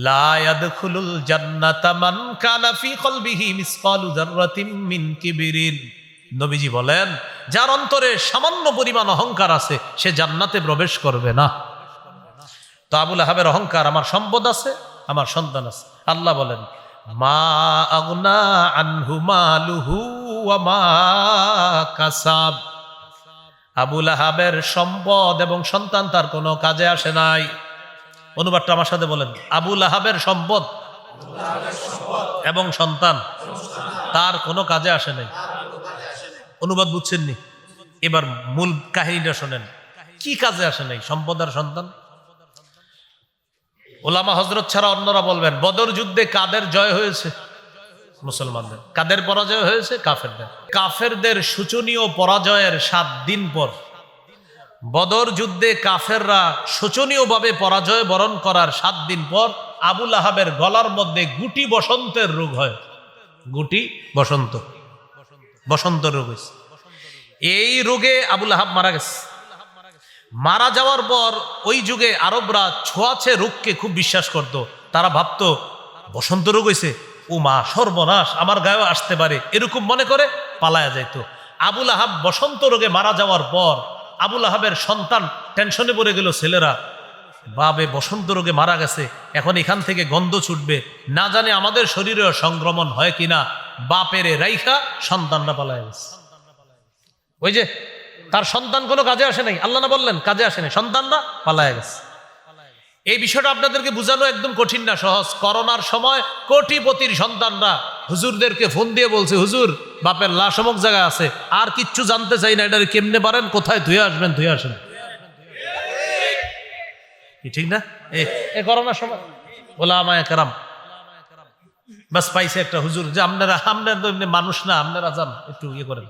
S1: لا يدخل الجنة من كان في قلبه مثقال ذرة من كبر। নবীজি বলেন যার অন্তরে সামান্য পরিমাণ অহংকার আছে সে জান্নাতে প্রবেশ করবে না। তো আবুল আহাবের অহংকার, আমার সম্পদ আছে, আমার সন্তান আছে। আল্লাহ বলেন মা আগনা আনহু মালুহু ওয়া মা কাসাব। আবুল আহাবের সম্পদ এবং সন্তান তার কোনো কাজে আসে নাই। অনুবাদটা আমার সাথে বলেন, আবুল আহাবের সম্পদ এবং সন্তান তার কোনো কাজে আসে নাই। অনুবাদ বুঝছেননি? এবার মূল কাহিনীটা শোনেন, কি কাজে আসে নাই সম্পদ আর সন্তান। ওলামা হযরত ছাড়া অন্যরা বলবেন বদর যুদ্ধে কাদের জয় হয়েছে? মুসলমানদের। কাদের পরাজয় হয়েছে? কাফেরদের। কাফেরদের শোচনীয় পরাজয়ের 7 দিন পর, বদর যুদ্ধে কাফেররা শোচনীয়ভাবে পরাজয় বরণ করার 7 দিন পর আবুল আহাবের গলার মধ্যে গুটি বসন্তের রোগ হয়। গুটি বসন্ত, বসন্ত রোগ হয়েছে। এই রোগে আবুল আহাব মারা গেছে। মারা যাওয়ার পর ওই যুগে আরবরা ছোঁয়াচে রোগকে খুব বিশ্বাস করত। তারা ভাবত বসন্ত রোগ হয়েছে, ও মা সর্বনাশ, আমার গায়েও আসতে পারে, এরকম মনে করে পালায়া যাইত। আবুল আহাব বসন্ত রোগে মারা যাওয়ার পর আবুল আহাবের সন্তান টেনশনে পড়ে গেল। ছেলেরা বাবে বসন্ত রোগে মারা গেছে, এখন এখান থেকে গন্ধ ছুটবে, না জানে আমাদের শরীরেও সংক্রমণ হয় কিনা। বাপেরে রাইখা সন্তানরা পালায়া গেছে। ওই যে তার সন্তান কোনো কাজে আসে নাই, আল্লাহ না বললেন কাজে আসে নাই, সন্তানরা পালায়া গেছে। এই বিষয়টা আপনাদেরকে বোঝানো একদম কঠিন না, সহজ। করোনার সময় কোটিপতির সন্তানরা হুজুরদেরকে ফোন দিয়ে বলছে হুজুর বাপের লাশ অমুক জায়গায় আছে, আর কিচ্ছু জানতে চাই না, এটা কেমনে পারেন, কোথায় ধুয়ে আসবেন, ধুয়ে আসেন। ঠিক না? এই করোনার সময় ওলামায়ে কেরাম বাস পাইছে একটা হুজুর যে আপনারা তো এমনি মানুষ না, আপনারা যান একটু ইয়ে করেন,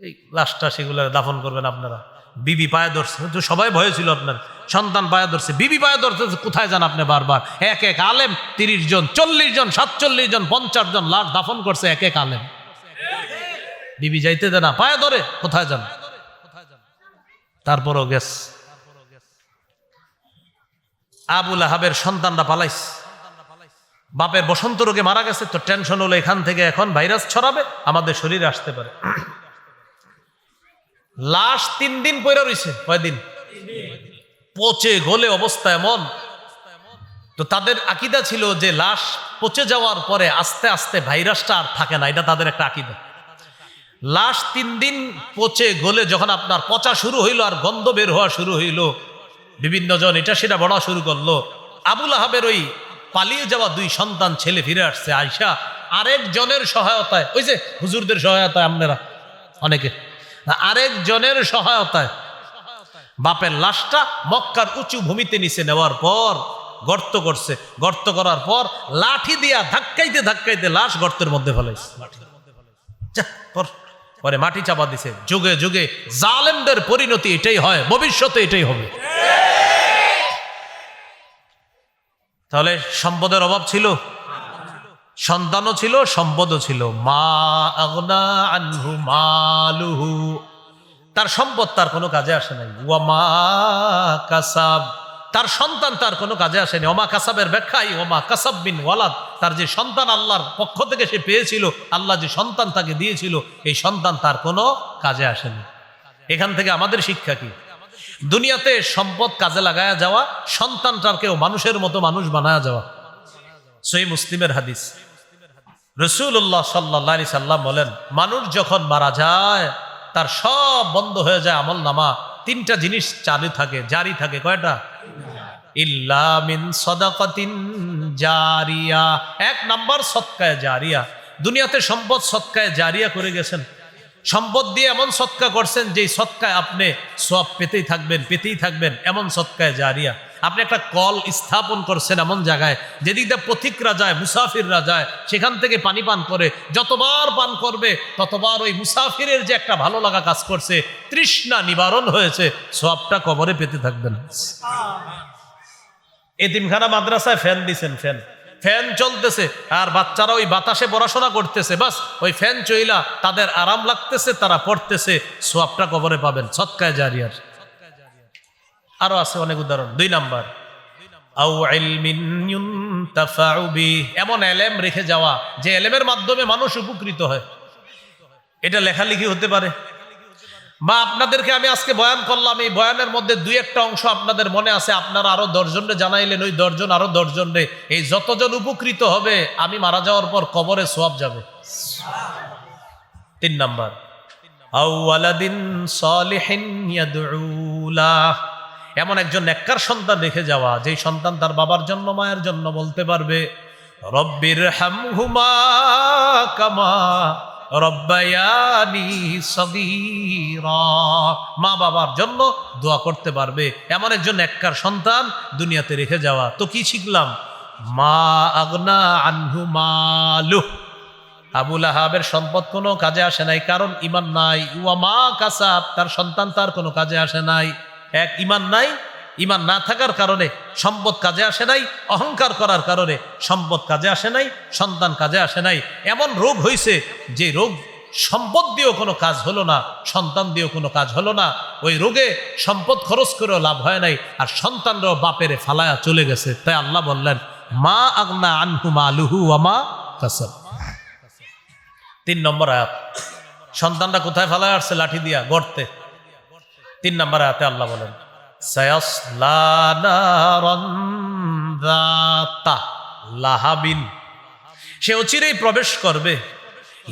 S1: এই লাশটা সেগুলো দাফন করবেন আপনারা। বিবি পায়ে ধরছে, সবাই ভয় ছিল, আপনার সন্তান পায়ে ধরছে, বিবি পায়ে ধরছে, কোথায় যান আপনি বারবার। এক এক আলেম 30 জন, 40 জন, 47 জন, 50 জন লাশ দাফন করছে এক এক আলেম। বিবি যাইতে দেয় না, পায়ে ধরে, কোথায় যান। তারপরও গেছ। আবুল আহাবের সন্তানরা পালাইছে, বাপের বসন্ত রোগে মারা গেছে। তো টেনশন হলো এখান থেকে এখন ভাইরাস ছড়াবে, আমাদের শরীরে আসতে পারে। লাশ 3 দিন পয়রা রইছে। কয়দিন? পচে গলে অবস্থা এমন। তো তাদের আকীদা ছিল যে লাশ পচে যাওয়ার পরে আস্তে আস্তে ভাইরাসটা আর থাকে না, এটা তাদের একটা আকীদা। লাশ 3 দিন পচে গলে যখন আপনার পচা শুরু হইল আর গন্ধ বের হওয়া শুরু হইল, বিভিন্ন জন এটা সেটা বলা শুরু করলো। আবুল আহাবের ওই পালিয়ে যাওয়া 2 সন্তান ছেলে ফিরে আসছে আয়সা আরেকজনের সহায়তায়, ওই যে হুজুরদের সহায়তায়, আপনারা অনেকে আরেকজনের সহায়তায় বাপের লাশটা মক্কার উঁচু ভূমিতে নিচে নেওয়ার পর গর্ত করছে। গর্ত করার পর লাঠি দিয়া ধাক্কাইতে ধাক্কাইতে লাশ গর্তের মধ্যে ফেলাইছে। পরে মাটি চাপা দিছে। যুগে যুগে জালেমদের পরিণতি এটাই হয়, ভবিষ্যতে এটাই হবে। তাহলে সম্পদের অভাব ছিল, সন্তানও ছিল, সম্পদও ছিল। মা আগনা আনহু মালুহু, তার সম্পদ তার কোনো কাজে আসে নাই। ওয়া মা কাসাব, তার সন্তান তার কোনো কাজে আসেনি। ওমা কাসাবের ব্যাখ্যাই ওমা কাসাব বিন ওয়ালাদ, তার যে সন্তান আল্লাহর পক্ষ থেকে সে পেয়েছিল, আল্লাহ যে সন্তান তাকে দিয়েছিল, এই সন্তান তার কোনো কাজে আসেনি। এখান থেকে আমাদের শিক্ষা কি? দুনিয়াতে সম্পদ কাজে লাগায়া যাওয়া, সন্তানটাকেও মানুষের মতো মানুষ বানায়া যাওয়া। সহিহ মুসলিমের হাদিস, রাসূলুল্লাহ সাল্লাল্লাহু আলাইহি সাল্লাম বলেন, মানুষ যখন মারা যায় তার সব বন্ধ হয়ে যায় আমল নামা, তিনটা জিনিস চালু থাকে, জারি থাকে। কয়টা? ইল্লা মিন সাদাকাতিন জারিয়া। এক নাম্বার সদকায়ে জারিয়া। দুনিয়াতে সম্পদ সদকায়ে জারিয়া করে গেছেন, সম্পদ দিয়ে এমন সদকা করছেন যেই সদকায় আপনি সওয়াব পেতেই থাকবেন, এমন সদকায়ে জারিয়া। আপনি একটা কল স্থাপন করছেন এমন জায়গায় যেদিক দিয়ে পথিকরা যায়, মুসাফিররা যায়, সেখান থেকে পানি পান করে, যতবার পান করবে ততবার ওই মুসাফিরের যে একটা ভালো লাগা কাজ করছে, তৃষ্ণা নিবারণ হয়েছে, সওয়াবটা কবরে পেতে থাকবেন। এতিমখানা মাদ্রাসায় ফ্যান দিছেন, ফ্যান চলতেছে আর বাচ্চারা ওই বাতাসে পড়াশোনা করতেছে, বাস ওই ফ্যান চইলা তাদের আরাম লাগতেছে, তারা পড়তেছে, সওয়াবটা কবরে পাবেন, সদকায়ে জারিয়ার। আরো আছে অনেক উদাহরণ। 2 নাম্বার, আও ইলমিন ইউনতাফাউ বিহি, এমন এলেম রেখে যাওয়া যে এলেমের মাধ্যমে মানুষ উপকৃত হয়। এটা লেখালেখি হতে পারে, বা আপনাদেরকে আমি আজকে বয়ান করলাম, এই বয়ানের মধ্যে 2-1টা অংশ আপনাদের মনে আছে, আপনারা আরো 10 জনরে জানাইলেন, ওই 10 জন আরো 10 জনরে, এই যতজন উপকৃত হবে আমি মারা যাওয়ার পর কবরে সওয়াব যাবে। 3 নাম্বার, আও ওয়ালাদিন সালিহিন ইয়াদউ লাহ, এমন একজন নেককার সন্তান রেখে যাওয়া যেই সন্তান তার বাবার জন্য মায়ের জন্য বলতে পারবে, রব্বির হামহুমা কামা রব্বায়ানি সগীরা, মা বাবার জন্য দোয়া করতে পারবে, এমন একজন নেককার সন্তান দুনিয়াতে রেখে যাওয়া। তো কি শিখলাম? মা আগনা আনহু মালুহ, আবু লাহাবের সম্পদ কোনো কাজে আসে নাই, কারণ ঈমান নাই। ওয়া মা কাসাব, তার সন্তান তার কোনো কাজে আসে নাই। এক, ঈমান নাই, ঈমান না থাকার কারণে সম্পদ কাজে আসে নাই, অহংকার করার কারণে সম্পদ কাজে আসে নাই, সন্তান কাজে আসে নাই। এমন রোগ হয়েছে যে রোগ সম্পদ দিয়েও কোনো কাজ হলো না, সন্তান দিয়েও কোনো কাজ হলো না। ওই রোগে সম্পদ খরচ করেও লাভ হয় নাই, আর সন্তানরাও বাপেরে ফালায়া চলে গেছে। তাই আল্লাহ বললেন, মা আগনা আনহু মালুহু ওয়া মা কাসাব। 3 নম্বর আয়াত, সন্তানরা কোথায় ফালায় আসছে? লাঠি দিয়া, গর্তে। 3 নম্বর আয়াতে আল্লাহ বলেন, সায়াসলা নারান যাতা লাহাবিন, সে অচিরেই প্রবেশ করবে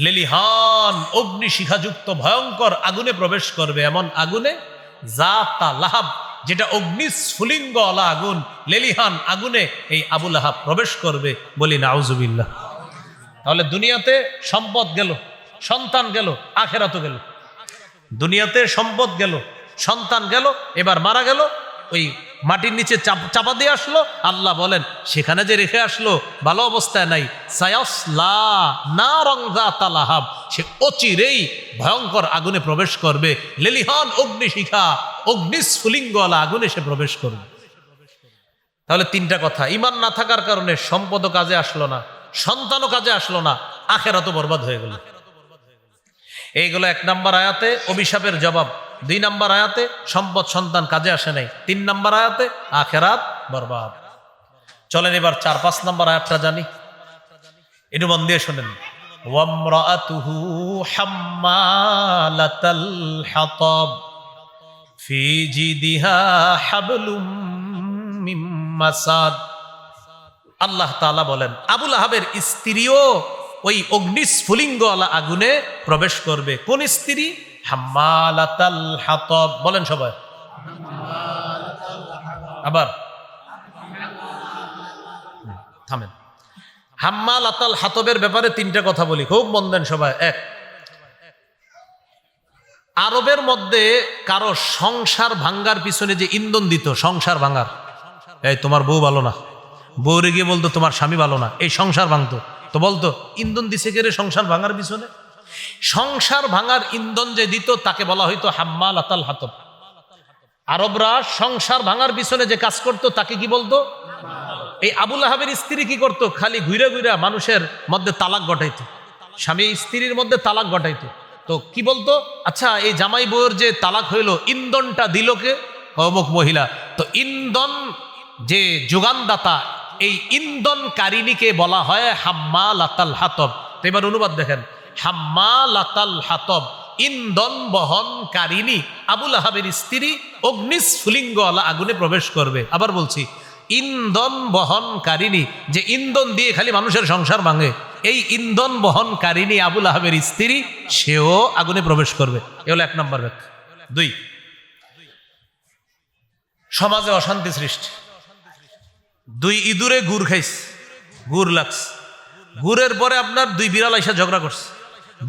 S1: লেলিহান অগ্নিশিখাযুক্ত ভয়ঙ্কর আগুনে প্রবেশ করবে, এমন আগুনে, যাতা লাহাব, যেটা অগ্নিস্ফুলিঙ্গ আলা আগুন, লেলিহান আগুনে এই আবু লাহাব প্রবেশ করবে। বলি নাউজুবিল্লাহ। তাহলে দুনিয়াতে সম্পদ গেল, সন্তান গেল, আখেরাতও গেল। দুনিয়াতে সম্পদ গেল, সন্তান গেল, এবার মারা গেল, ওই মাটির নিচে চাপা দিয়ে আসলো। আল্লাহ বলেন, সেখানে যে রেখে আসলো ভালো অবস্থায় নাই, সায়াসলা নারান যাতা লাহাব, সে অচিরেই ভয়ঙ্কর আগুনে প্রবেশ করবে, লেলিহান অগ্নিশিখা অগ্নিস্ফুলিঙ্গওয়ালা আগুনে সে প্রবেশ করবে। তাহলে 3টা কথা, ঈমান না থাকার কারণে সম্পদও কাজে আসলো না, সন্তানও কাজে আসলো না, আখেরাতও বরবাদ হয়ে গেল। এইগুলো 1 নম্বর আয়াতে অভিশাপের জবাব, 2 নম্বর আয়াতে সম্পদ সন্তান কাজে আসে নাই, 3 নম্বর আয়াতে আখেরাত বরবাদ। চলেন এবার 4-5 নম্বর আয়াতটা জানি, একটু মন দিয়ে শোনেন। ওয়ামরাআতুহু হাম্মালাতাল হাতাব ফি জিদিহা হাবলুম মিন মাসাদ। আল্লাহ তাআলা বলেন, আবু লাহাবের স্ত্রীও ওই অগ্নিস্ফুলিঙ্গওয়ালা আগুনে প্রবেশ করবে। কোন স্ত্রী? হাম্মালাতাল হাতাব। বলেন সবাই, আবার থামেন। হাম্মালাতাল হাতবের ব্যাপারে 3টা কথা বলি, খুব মন দেন সবাই। 1, আরবের মধ্যে কারো সংসার ভাঙ্গার পিছনে যে ইন্ধন দিত, সংসার ভাঙ্গার, এই তোমার বউ ভালো না, বউরে গিয়ে বলতো তোমার স্বামী ভালো না, এই সংসার ভাঙতো, তো বলতো ইন্ধন দিছে কে রে সংসার ভাঙার পিছনে? সংসার ভাঙার ইন্ধন যে দিত তাকে বলা হইতো হাম্মালাতাল হাতব। আরবরা সংসার ভাঙার পিছনে যে কাজ করত তাকে কি বলতো? এই আবু লাহাবের স্ত্রী কি করতো? খালি ঘুরে ঘুরে মানুষের মধ্যে তালাক ঘটাইতো, স্বামী স্ত্রীর মধ্যে তালাক ঘটাইতো। তো কি বলতো? আচ্ছা, এই জামাই বউয়ের যে তালাক হইলো, ইন্ধনটা দিল কে? অমুক মহিলা। তো ইন্ধন যে যোগানদাতা, এই ইন্ধনকারিণীকে বলা হয় হাম্মালাতাল হাতব। তো এবার অনুবাদ দেখেন, হাম্মালাতাল হাতব, ইন্ধন বহনকারিণী। আবু লাহাবের স্ত্রী অগ্নিস্ফুলিঙ্গওয়ালা আগুনে প্রবেশ করবে। আবার বলছি, ইন্ধন বহনকারিণী, যে ইন্ধন দিয়ে খালি মানুষের সংসার ভাঙে, এই ইন্ধন বহনকারিণী আবু লাহাবের স্ত্রী, সেও আগুনে প্রবেশ করবে। এ হলো 1 নম্বর ব্যাখ্যা। 2, সমাজে অশান্তি সৃষ্টি। 2 ইঁদুরে গুড় খাইছে, গুড় লাগছে, গুড়ের পরে আপনার 2 বিড়াল আইসা ঝগড়া করছে।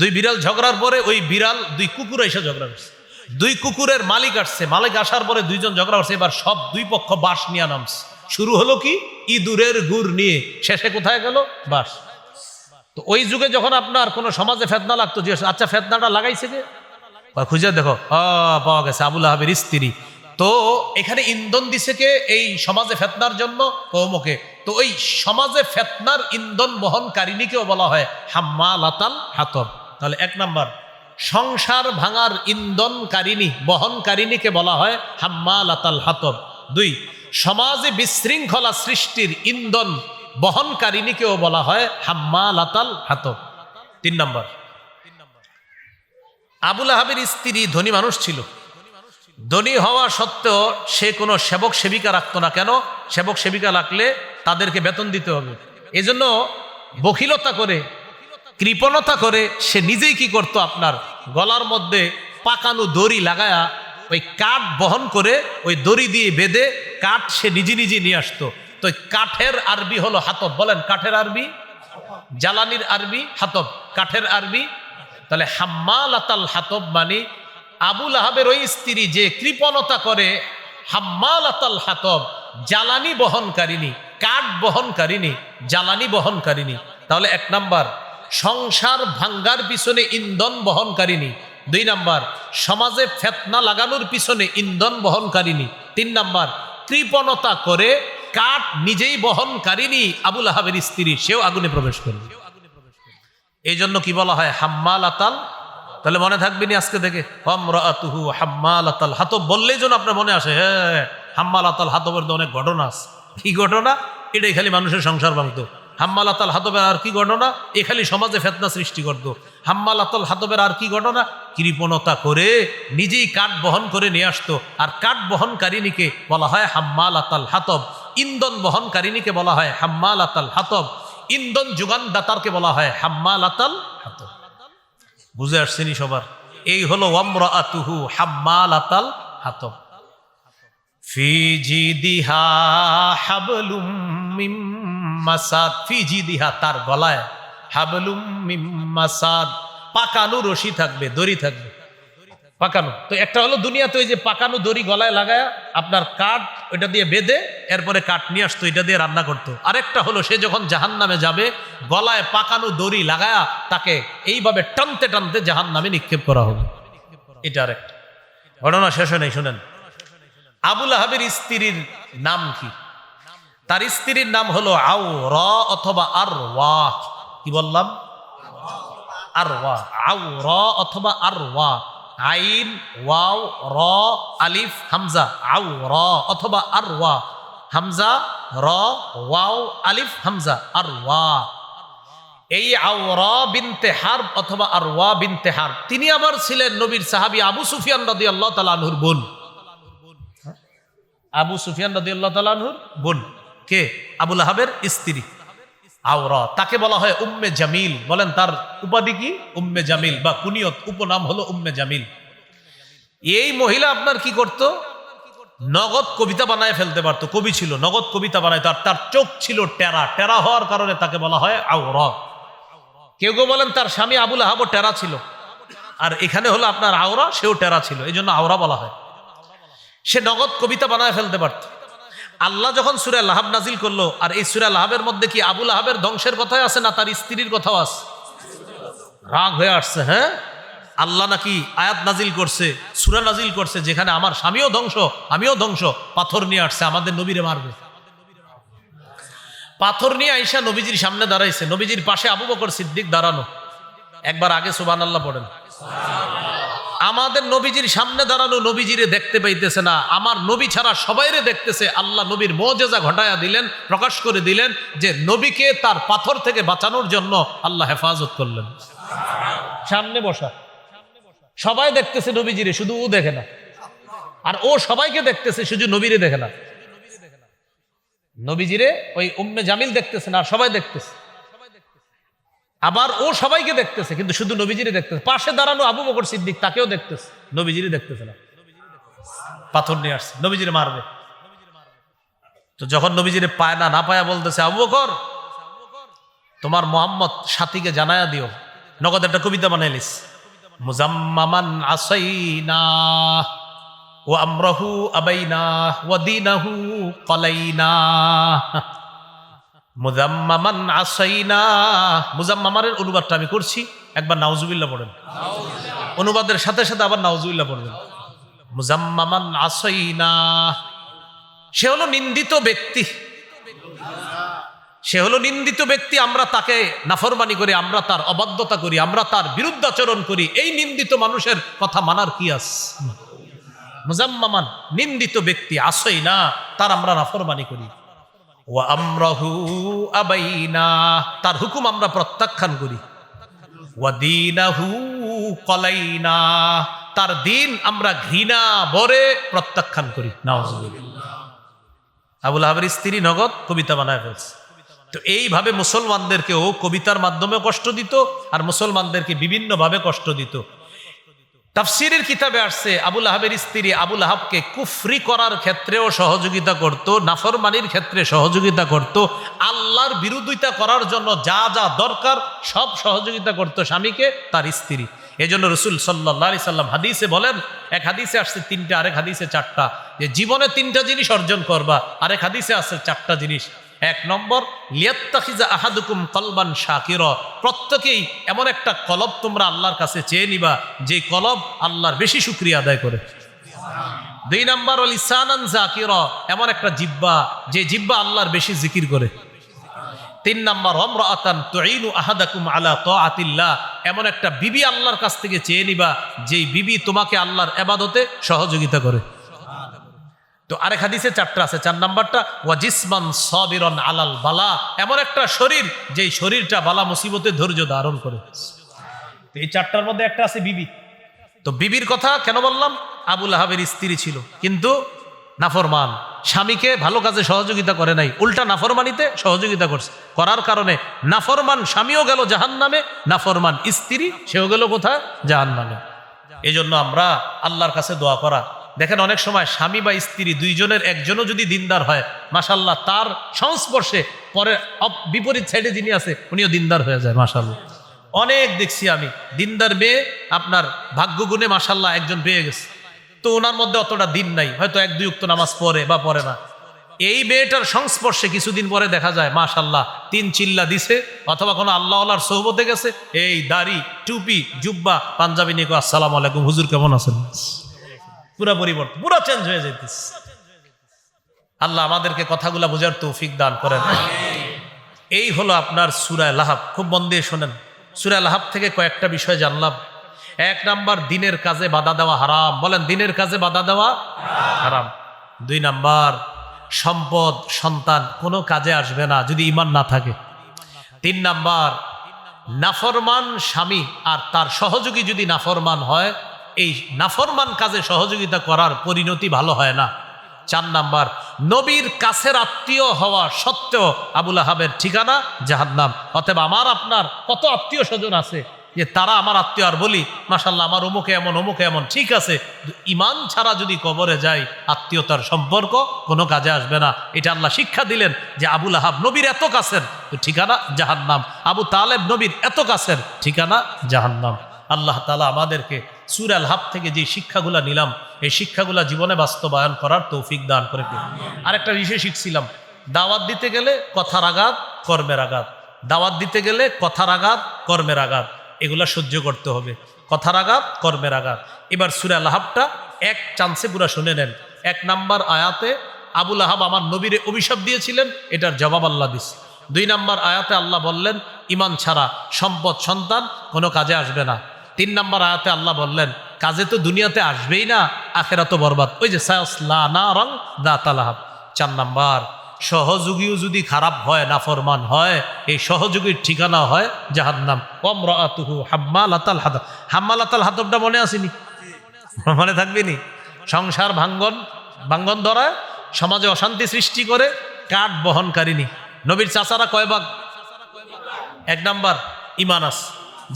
S1: 2 বিড়াল ঝগড়ার পরে ওই বিড়াল 2 কুকুর আইসা ঝগড়া করছে। 2 কুকুরের মালিক আসছে, মালিক আসার পরে 2 জন ঝগড়া করছে। এবার সব 2 পক্ষ বাঁশ নিয়ে নামছে। শুরু হলো কি, ইঁদুরের গুড় নিয়ে, শেষে কোথায় গেল, বাঁশ। তো ওই যুগে যখন আপনার কোনো সমাজে ফেতনা লাগতো, যে আচ্ছা ফেতনাটা লাগাইছে কে, খুঁজে দেখো, পাওয়া গেছে আবু লাহাবের স্ত্রী। তো এখানে ইন্ধন দিছে কে এই সমাজে ফেতনার জন্য, কওমকে। তো ওই সমাজে ফেতনার ইন্ধন বহনকারিণীকেও বলা হয় হাম্মালাতাল হাতব। তাহলে 1 নাম্বার, সংসার ভাঙার ইন্ধনকারিণী বহনকারিণীকে বলা হয় হাম্মালাতাল হাতব। 2, সমাজে বিশৃঙ্খলা সৃষ্টির ইন্ধন বহনকারিণীকেও বলা হয় হাম্মালাতাল হাতব। 3 নাম্বার, আবু লাহাবের স্ত্রী ধনী মানুষ ছিল। ধনী হওয়া সত্ত্বেও সে কোনো সেবক সেবিকা রাখতো না। কেন? সেবক সেবিকা রাখলে তাদেরকে বেতন দিতে হবে। এজন্য বখিলতা করে, কৃপণতা করে সে নিজেই কি করত, আপনার গলার মধ্যে পাকানো দড়ি লাগায়া ওই কাঠ বহন করে ওই দড়ি দিয়ে বেঁধে কাঠ সে নিজে নিজে নিয়ে আসতো। তো কাঠের আরবি হলো হাতব। বলেন, কাঠের আরবি, জ্বালানির আরবি হাতব, কাঠের আরবি। তাহলে হাম্মালাতাল হাতব মানে আবু লাহাবের ওই স্ত্রী যে কৃপণতা করে, হাম্মালাতাল হাতব, জ্বালানি বহনকারিণী, কাঠ বহনকারিণী, জ্বালানি বহনকারিণী। তাহলে 1 নাম্বার, সংসার ভাঙ্গার পিছনে ইন্ধন বহনকারিণী। 2 নাম্বার, সমাজে ফেতনা লাগানোর পিছনে ইন্ধন বহনকারিণী। 3 নাম্বার, কৃপণতা করে কাঠ নিজেই বহনকারিণী আবু লাহাবের স্ত্রী, সেও আগুনে প্রবেশ করবে। এই জন্য কি বলা হয়, হাম্মালাতাল। তাহলে মনে থাকবে নি আজকে থেকে, আমরাতুহু হাম্মালাতাল হাতব বললেই যেন আপনার মনে আসে, হ্যাঁ হাম্মালাতাল হাতবের তো অনেক ঘটনা আছে। কি ঘটনা? এটাই খালি মানুষের সংসার ভাঙতো। হাম্মালাতাল হাতবের আর কি ঘটনা? এ খালি সমাজে ফেতনা সৃষ্টি করত। হাম্মালাতাল হাতবের আর কি ঘটনা? কৃপণতা করে নিজেই কাঠ বহন করে নিয়ে আসতো। আর কাঠ বহনকারিণীকে বলা হয় হাম্মালাতাল হাতব, ইন্ধন বহনকারিণীকে বলা হয় হাম্মালাতাল হাতব, ইন্ধন যোগানদাতারকে বলা হয় হাম্মালাতাল হাতব। বুঝে আসছেনি সবার? এই হলো ওয়ামরাআতুহু হাম্মালাতাল হাতব। ফি জিদিহা হাবলুম মিম মাসাদ, ফি জিদিহা তার গলায়, হাবলুম মিম মাসাদ পাকানো রশি থাকবে, দড়ি থাকবে পাকানো। তো একটা হলো দুনিয়াতে ওই যে পাকানো দড়ি গলায় লাগায় আপনার কাঠ ওইটা দিয়ে বেঁধে এরপরে কাঠ নিয়ে আসতো, এটা দিয়ে রান্না করতো। আরেকটা হলো সে যখন জাহান্নামে যাবে গলায় পাকানো দড়ি লাগায়া তাকে এইভাবে টানতে টানতে জাহান্নামে নিক্ষেপ করা হবে। এটা আরেকটা ঘটনা। শেষ হয় নাই, শুনেন। আবু লাহাবের স্ত্রীর নাম কি? তার স্ত্রীর নাম হলো আওরা অথবা আরওয়া। কি বললাম? আরওয়া, আওরা অথবা আরওয়া, আইন ওয়াও র আলিফ হামজা, আওরা অথবা আরওয়া, হামজা র ওয়াও আলিফ হামজা, আরওয়া। এই আওরা বিনতে হারব অথবা আরওয়া বিনতে হারব, তিনি আবার ছিলেন নবীর সাহাবী আবু সুফিয়ান রাদিয়াল্লাহু তাআলা আনহুর বোন। আবু সুফিয়ান রাদিয়াল্লাহু তাআলা আনহুর বোন কে? আবু লাহাবের স্ত্রী আওরা। তাকে বলা হয় উম্মে জামিল। বলেন তার উপাধি কি? উম্মে জামিল, বা কুনিয়ত উপনাম হলো উম্মে জামিল। এই মহিলা আপনার কি করত? নগদ কবিতা বানায় ফেলতে পারতো, কবি ছিল, নগদ কবিতা বানাইতো। আর তার চোখ ছিল টেরা, টেরা হওয়ার কারণে তাকে বলা হয় আওরা। কেউ কেউ বলেন তার স্বামী আবু লাহাবও টেরা ছিল, আর এখানে হলো আপনার আওরা, সেও টেরা ছিল, এই জন্য আওরা বলা হয়। সে নগদ কবিতা বানায় ফেলতে পারত। আল্লাহ যখন সূরা লাহাব নাজিল করলো, আর এই সূরা লাহাবের মধ্যে কি আবু লাহাবের ধ্বংসের কথাই আছে না তার স্ত্রীর কথাও আছে? রাগ হয়ে আসছে, হ্যাঁ আল্লাহ নাকি আয়াত নাজিল করছে, সূরা নাজিল করছে যেখানে আমার স্বামীও ধ্বংস, আমিও ধ্বংস। পাথর নিয়ে আসছে, আমাদের নবীরে মারবে। পাথর নিয়ে আইসা নবীজির সামনে দাঁড়াইছে, নবীজির পাশে আবু বকর সিদ্দিক দাঁড়ানো। একবার আগে সুবহানাল্লাহ পড়েন। আমাদের নবীজির সামনে দাঁড়ানো নবীজিরে দেখতে পাইতেছে না, আমার নবী ছাড়া সবাইরে দেখতেছে। আল্লাহ নবীর মুজিজা ঘটায়া দিলেন, প্রকাশ করে দিলেন যে নবীকে তার পাথর থেকে বাঁচানোর জন্য আল্লাহ হেফাজত করলেন। সামনে বসা, সবাই দেখতেছে নবীজিরে, শুধু ও দেখে না। আর ও সবাইকে দেখতেছে, শুধু নবীরে দেখে না। নবীজিরে ওই উম্মে জামিল দেখতেছে না, আর সবাই দেখতেছে। আবার ও সবাইকে দেখতেছে, কিন্তু শুধু নবীজিরে দেখতেছে। পাশে দাঁড়ানো আবু বকর সিদ্দিক, তাকেও দেখতেছে, নবীজিরে দেখতেছে না। পাথর নিয়ে আসছে, নবীজিরে মারবে। তো যখন নবীজিরে পায় না, না পায়া বলতেছে, আবু বকর তোমার মোহাম্মদ সাথীকে জানায়া দিও। নগদ একটা কবিতা বানাইলিস, মুজাম্মামান আসাইনা ও আমরাহু আবাইনা ওয়া দীনাহু ক্বালাইনা। মুজাম্মামান আসাইনা, মুজাম্মামারের অনুবাদটা আমি করছি, একবার নাউজুবিল্লাহ পড়েন। অনুবাদের সাথে সাথে আবার নাউজুবিল্লাহ পড়বেন। মুজাম্মামান আসাইনা, সে হলো নিন্দিত ব্যক্তি, সে হলো নিন্দিত ব্যক্তি। আমরা তাকে নাফরমানি করি, আমরা তার অবাধ্যতা করি, আমরা তার বিরুদ্ধাচরণ করি। এই নিন্দিত মানুষের কথা মানার কি আছে? মুজাম্মামান, নিন্দিত ব্যক্তি, আসাইনা, তার আমরা নাফরমানি করি। ওয়া আমরাহু আবাইনা, তার হুকুম আমরা প্রত্যাখ্যান করি। ওয়া দীনাহু ক্বালাইনা, তার দিন আমরা ঘৃণা ভরে প্রত্যাখ্যান করি। নাউজুবিল্লাহ। আবু লাহাবের স্ত্রী নগদ কবিতা বানায় ফেলছে। তো এইভাবে মুসলমানদেরকেও কবিতার মাধ্যমে কষ্ট দিত, আর মুসলমানদেরকে বিভিন্নভাবে কষ্ট দিত। তাফসীরের কিতাবে আসছে, আবু লাহাবের স্ত্রী আবু লাহাবকে কুফরি করার ক্ষেত্রেও সহযোগিতা করত, নাফরমানির ক্ষেত্রে সহযোগিতা করত, আল্লাহর বিরোধিতা করার জন্য যা যা দরকার সব সহযোগিতা করত স্বামীকে, তার স্ত্রী। এজন্য রাসূল সাল্লাল্লাহু আলাইহি সাল্লাম হাদিসে বলেন, এক হাদিসে আসছে 3টা, আরেক হাদিসে 4টা, যে জীবনে 3টা জিনিস অর্জন করবা। আরেক হাদিসে আসছে 4টা জিনিস। 1 নম্বর, লিয়াত্তাখিযা আহাদুকুম কলবান শাকিরা, প্রত্যেকেই এমন একটা কলব তোমরা আল্লাহর কাছে চেয়ে নিবা যে কলব আল্লাহর বেশি শুকরিয়া আদায় করে। 2 নম্বর, লিসানান যাকিরা, এমন একটা জিহ্বা যে জিহ্বা আল্লাহর বেশি জিকির করে। 3 নম্বর, আমরাআতান তুঈনু আহাদাকুম আলা তাআতিল্লাহ, এমন একটা বিবি আল্লাহর কাছ থেকে চেয়ে নিবা যেই বিবি তোমাকে আল্লাহর ইবাদতে সহযোগিতা করে। তো আরেক হাদিসে 4টা আছে। 4 নাম্বারটা, ওয়া জিসমান সাবিরান আলাল বালা, এমন একটা শরীর যেই শরীরটা বালা মুসিবতে ধৈর্য ধারণ করে। তো এই 4টার মধ্যে একটা আছে বিবি। তো বিবির কথা কেন বললাম? আবু লাহাবের স্ত্রী ছিল, কিন্তু নাফরমান, স্বামীকে ভালো কাজে সহযোগিতা করে নাই, উল্টা নাফরমানিতে সহযোগিতা করছে। করার কারণে নাফরমান স্বামীও গেল জাহান্নামে, নাফরমান স্ত্রী সেও গেল কোথায়? জাহান্নামে। এই জন্য আমরা আল্লাহর কাছে দোয়া করা। দেখেন, অনেক সময় স্বামী বা স্ত্রী দুইজনের একজনও যদি দিনদার হয়, মাশাআল্লাহ, তার সংস্পর্শে পরে বিপরীত সাইডে যিনি আছে উনিও দিনদার হয়ে যায়। মাশাআল্লাহ, অনেক দেখছি আমি দিনদার মেয়ে, আপনার ভাগ্য গুণে মাশাআল্লাহ একজন পেয়ে গেছে। তো ওনার মধ্যে অতটা দিন নাই, হয়তো 1-2 ওয়াক্ত নামাজ পড়ে বা পড়ে না। এই মেয়েটার সংস্পর্শে কিছুদিন পরে দেখা যায় মাশাআল্লাহ 3 চিল্লা দিছে, অথবা কোনো আল্লাহওয়ালার সোহবতে গেছে, এই দাড়ি, টুপি, জুব্বা, পাঞ্জাবি নিয়ে আসসালামু আলাইকুম হুজুর কেমন আছেন, পুরা পরিবর্তন, পুরা চেঞ্জ হয়ে যাইতেছে। আল্লাহ আমাদেরকে কথাগুলা বোঝার তৌফিক দান করেন। এই হলো আপনার সূরা লাহাব। খুব মন দিয়ে শোনেন, সূরা লাহাব থেকে কয়েকটা বিষয় জানলাম। 1 নাম্বার, দিনের কাজে বাধা দেওয়া হারাম। বলেন, দিনের কাজে বাধা দেওয়া হারাম। 2 নাম্বার, সম্পদ সন্তান কোনো কাজে আসবে না যদি ঈমান না থাকে। 3 নাম্বার, নাফরমান স্বামী আর তার সহযোগী যদি নাফরমান হয়, এই নাফরমান কাজে সহযোগিতা করার পরিণতি ভালো হয় না। 4 নাম্বার, নবীর কাছের আত্মীয় হওয়া সত্ত্বেও আবু লাহাবের ঠিকানা জাহান্নাম। অতএব আমার আপনার কত আত্মীয় স্বজন আছে যে তারা আমার আত্মীয়, আর বলি মাশাআল্লাহ আমার অমুকে এমন, অমুকে এমন, ঠিক আছে, ঈমান ছাড়া যদি কবরে যায় আত্মীয়তার সম্পর্ক কোনো কাজে আসবে না। এটা আল্লাহ শিক্ষা দিলেন যে আবু লাহাব নবীর এত কাছের, ঠিকানা জাহান্নাম। আবু তালেব নবীর এত কাছের, ঠিকানা জাহান্নাম। আল্লাহ তাআলা আমাদেরকে সূরা লাহাব থেকে যে শিক্ষাগুলা নিলাম, এই শিক্ষাগুলা জীবনে বাস্তবায়ন করার তৌফিক দান করে দিন। আরেকটা বিষয় শিখছিলাম, দাওয়াত দিতে গেলে কথার আঘাত, কর্মের আঘাত। দাওয়াত দিতে গেলে কথার আঘাত, কর্মের আঘাত, এগুলা সহ্য করতে হবে। কথার আঘাত, কর্মের আঘাত। এবার সূরা লাহাবটা এক চান্সে পুরা শুনে নেন। 1 নাম্বার আয়াতে আবু লাহাব আমার নবীরে অভিশাপ দিয়েছিলেন, এটার জবাব আল্লাহ দিছে। 2 নাম্বার আয়াতে আল্লাহ বললেন ঈমান ছাড়া সম্পদ সন্তান কোনো কাজে আসবে না। 3 নাম্বার আয়াতে আল্লাহ বললেন কাজে তো দুনিয়াতে আসবেই না, আখেরাত বরবাদ। ওই যে সায়াসলা নারান যাতা লাহাব। 4 নাম্বার, সহযোগীও যদি খারাপ হয়, নাফরমান হয়, এই সহযোগীর ঠিকানা হয় জাহান্নাম। ওয়ামরাআতুহু হাম্মালাতাল হাতাব। হাম্মালাতাল হাতাবটা মনে আসেনি? মনে থাকবে নি? সংসার ভাঙ্গন ধরায়, সমাজে অশান্তি সৃষ্টি করে, কাঠ বহনকারিনী। নবীর চাচারা কয় ভাগ? 1 নাম্বার ঈমান আছে,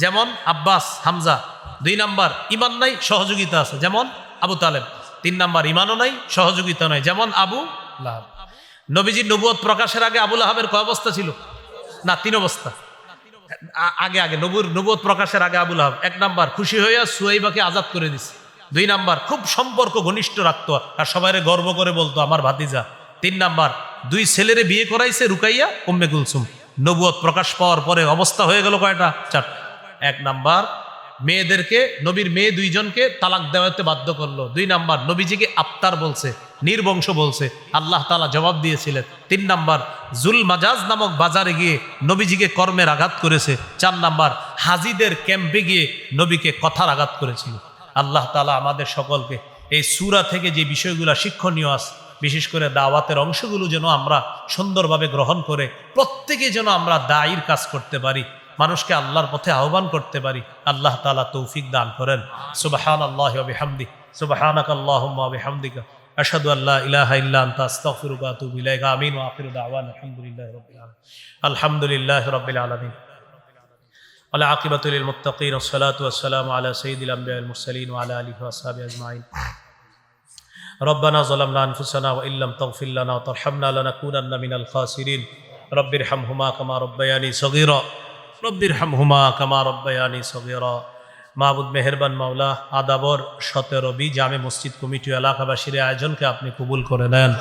S1: যেমন আব্বাস হামজা। 2 নাম্বার ঈমান নাই, সহযোগিতা আছে, যেমন আবু তালেব। 3 নাম্বার ঈমানও নাই, সহযোগিতা নাই, যেমন আবু লাহাব। নবীজির নবুয়ত প্রকাশের আগে আবু লাহাবের কয় অবস্থা ছিল? না, 3 অবস্থা। আগে নবুয়ত প্রকাশের আগে আবু লাহাব 1 নাম্বার খুশি হইয়া সুয়াইবাকে আজাদ করে দিছে। 2 নাম্বার খুব সম্পর্ক ঘনিষ্ঠ রাখতো আর সবাইরে গর্ব করে বলতো আমার ভাতিজা। 3 নাম্বার 2 ছেলেরে বিয়ে করাইছে রুকাইয়া উম্মে কুলসুম। নবুয়ত প্রকাশ পাওয়ার পরে অবস্থা হয়ে গেল কয়টা? 4। 1 নাম্বার মেয়েদেরকে, নবীর মেয়ে 2 জনকে তালাক দেওয়াতে বাধ্য করলো। 2 নাম্বার নবীজিকে আফতার বলছে, নির্বংশ বলছে, আল্লাহ তাআলা জবাব দিয়েছিলেন। 3 নাম্বার জুল মাজাজ নামক বাজারে গিয়ে নবীজিকে কর্মের আঘাত করেছে। 4 নাম্বার হাজিদের ক্যাম্পে গিয়ে নবীকে কথার আঘাত করেছিল। আল্লাহ তাআলা আমাদের সকলকে এই সূরা থেকে যে বিষয়গুলো শিক্ষণীয় আছে, বিশেষ করে দাওয়াতের অংশগুলো যেন আমরা সুন্দরভাবে গ্রহণ করে প্রত্যেকে যেন আমরা দায়ীর কাজ করতে পারি, মানুষকে আল্লাহর পথে আহ্বান করতে পারি। আল্লাহ তাআলা তৌফিক দান করেন। সুবহানাল্লাহি ওয়া বিহামদি, সুবহানাকাল্লাহুম্মা ওয়া বিহামদিকা, আশহাদু আল্লা ইলাহা ইল্লা আনতা আস্তাগফিরুকা ওয়া আতুবু ইলাইকা। আমিন ওয়া আখিরু দাওয়ানা আলহামদুলিল্লাহি রাব্বিল আলামিন। আলহামদুলিল্লাহি রাব্বিল আলামিন। ওয়াল আকিবাতু লিল মুত্তাকিন, ওয়াসসালাতু ওয়াসসালামু আলা সাইয়্যিদিল আমবিয়াল মুরসালিন ওয়া আলা আলিহি ওয়া আসহাবিহি আজমাইন। রব্বানা যালামনা আনফুসানা ওয়া ইল্লাম তাগফির লানা ওয়া তারহামনা লানাকুনান্না মিনাল খাসিরিন। রব্বিরহামহুমা কামা রাব্বায়ানি সগীরা, রব্বিরহামহুমা কামা রাব্বায়ানি সগীরা। মাহবুদ মেহেরবান মাওলা, আদাবর 17B জামে মসজিদ কমিটি এলাকাবাসীর আয়োজনকে আপনি কবুল করে নেন।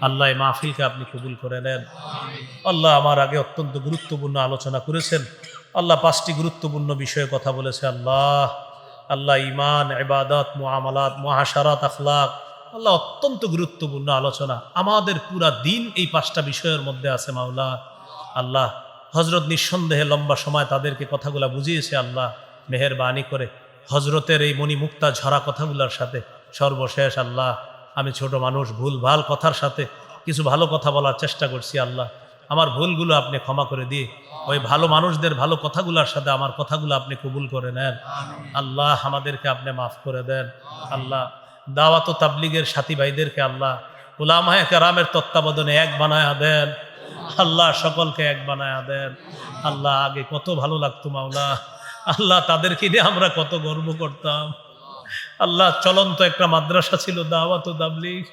S1: আল্লাহ এই মাহফিলকে আপনি কবুল করে নেন। আল্লাহ আমার আগে অত্যন্ত গুরুত্বপূর্ণ আলোচনা করেছেন। আল্লাহ 5টি গুরুত্বপূর্ণ বিষয়ে কথা বলেছে। আল্লাহ ঈমান, ইবাদত, মুআমালাত, মুআশারাত, আখলাক, আল্লাহ অত্যন্ত গুরুত্বপূর্ণ আলোচনা। আমাদের পুরা দিন এই 5টা বিষয়ের মধ্যে আছে মাওলা। আল্লাহ হযরত নিঃসন্দেহে লম্বা সময় তাদেরকে কথাগুলা বুঝিয়েছে। আল্লাহ মেহেরবানি করে হযরতের এই মণিমুক্তা ঝরা কথাগুলোর সাথে সর্বশেষ আল্লাহ আমি ছোট মানুষ, ভুল ভাল কথার সাথে কিছু ভালো কথা বলার চেষ্টা করছি। আল্লাহ আমার ভুলগুলো আপনি ক্ষমা করে দিয়ে ওই ভালো মানুষদের ভালো কথাগুলোর সাথে আমার কথাগুলো আপনি কবুল করে নেন। আল্লাহ আমাদেরকে আপনি মাফ করে দেন। আল্লাহ দাওয়াত ও তাবলীগের সাথী ভাইদেরকে আল্লাহ উলামায়ে কেরামের তত্ত্বাবধানে এক বানায়া দেন। আল্লাহ সকলকে এক বানায়া দেন। আল্লাহ আগে কত ভালো লাগতো মাওলা, আল্লাহ তাদেরকে নিয়ে আমরা কত গর্ব করতাম। আল্লাহ চলন্ত একটা মাদ্রাসা ছিল দাওয়াত ও তাবলীগ।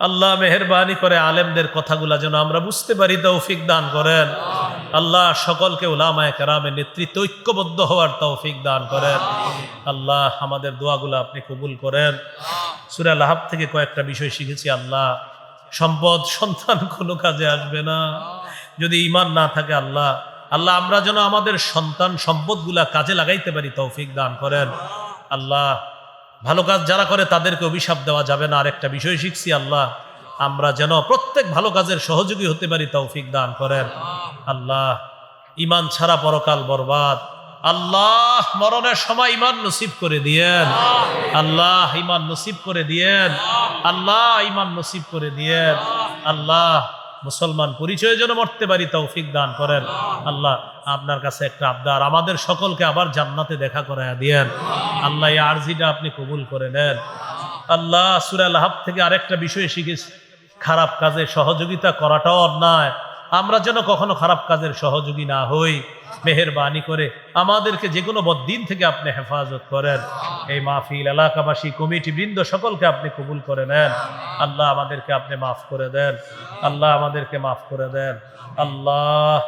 S1: আল্লাহ মেহেরবানি করে আলেমদের কথাগুলা যেন আমরা বুঝতে পারি, তৌফিক দান করেন। আল্লাহ সকলকে উলামায়ে কেরামের নেতৃত্বে ঐক্যবদ্ধ হওয়ার তৌফিক দান করেন। আল্লাহ আমাদের দোয়াগুলো আপনি কবুল করেন। সূরা লাহাব থেকে কয়েকটা বিষয় শিখেছি। আল্লাহ সম্পদ সন্তান কোনো কাজে আসবে না যদি ঈমান না থাকে। আল্লাহ আমরা যেন আমাদের সন্তান সম্পদগুলা কাজে লাগাইতে পারি, তৌফিক দান করেন। আল্লাহ ভালো কাজ যারা করে তাদেরকে অভিশাপ দেওয়া যাবে না। আরেকটা বিষয় শিখছি, আল্লাহ আমরা যেন প্রত্যেক ভালো কাজের সহযোগী হতে পারি, তৌফিক দান করেন। আল্লাহ ঈমান ছাড়া পরকাল বরবাদ। আল্লাহ মরণের সময় ঈমান নসিব করে দিয়েন। আল্লাহ ঈমান নসিব করে দিয়েন। আল্লাহ ঈমান নসিব করে দিয়েন। আল্লাহ মুসলমান পরিচয় যেন মরতে পারি, তৌফিক দান করেন। আল্লাহ আপনার কাছে একটা আবদার, আমাদের সকলকে আবার জান্নাতে দেখা করায়া দিয়েন। আল্লাহ এই আরজিটা আপনি কবুল করে নেন। আল্লাহ সূরা লাহাব থেকে আরেকটা বিষয় শিখেছি, খারাপ কাজে সহযোগিতা করাটাও অন্যায়। আমরা যেন কখনো খারাপ কাজের সহযোগী না হই। মেহেরবানি করে আমাদেরকে যে কোনো বদ্দিন থেকে আপনি হেফাজত করেন। এই মাহফিল এলাকাবাসী কমিটি বৃন্দ সকলকে আপনি কবুল করে নেন। আল্লাহ আমাদেরকে আপনি মাফ করে দেন। আল্লাহ আমাদেরকে মাফ করে দেন। আল্লাহ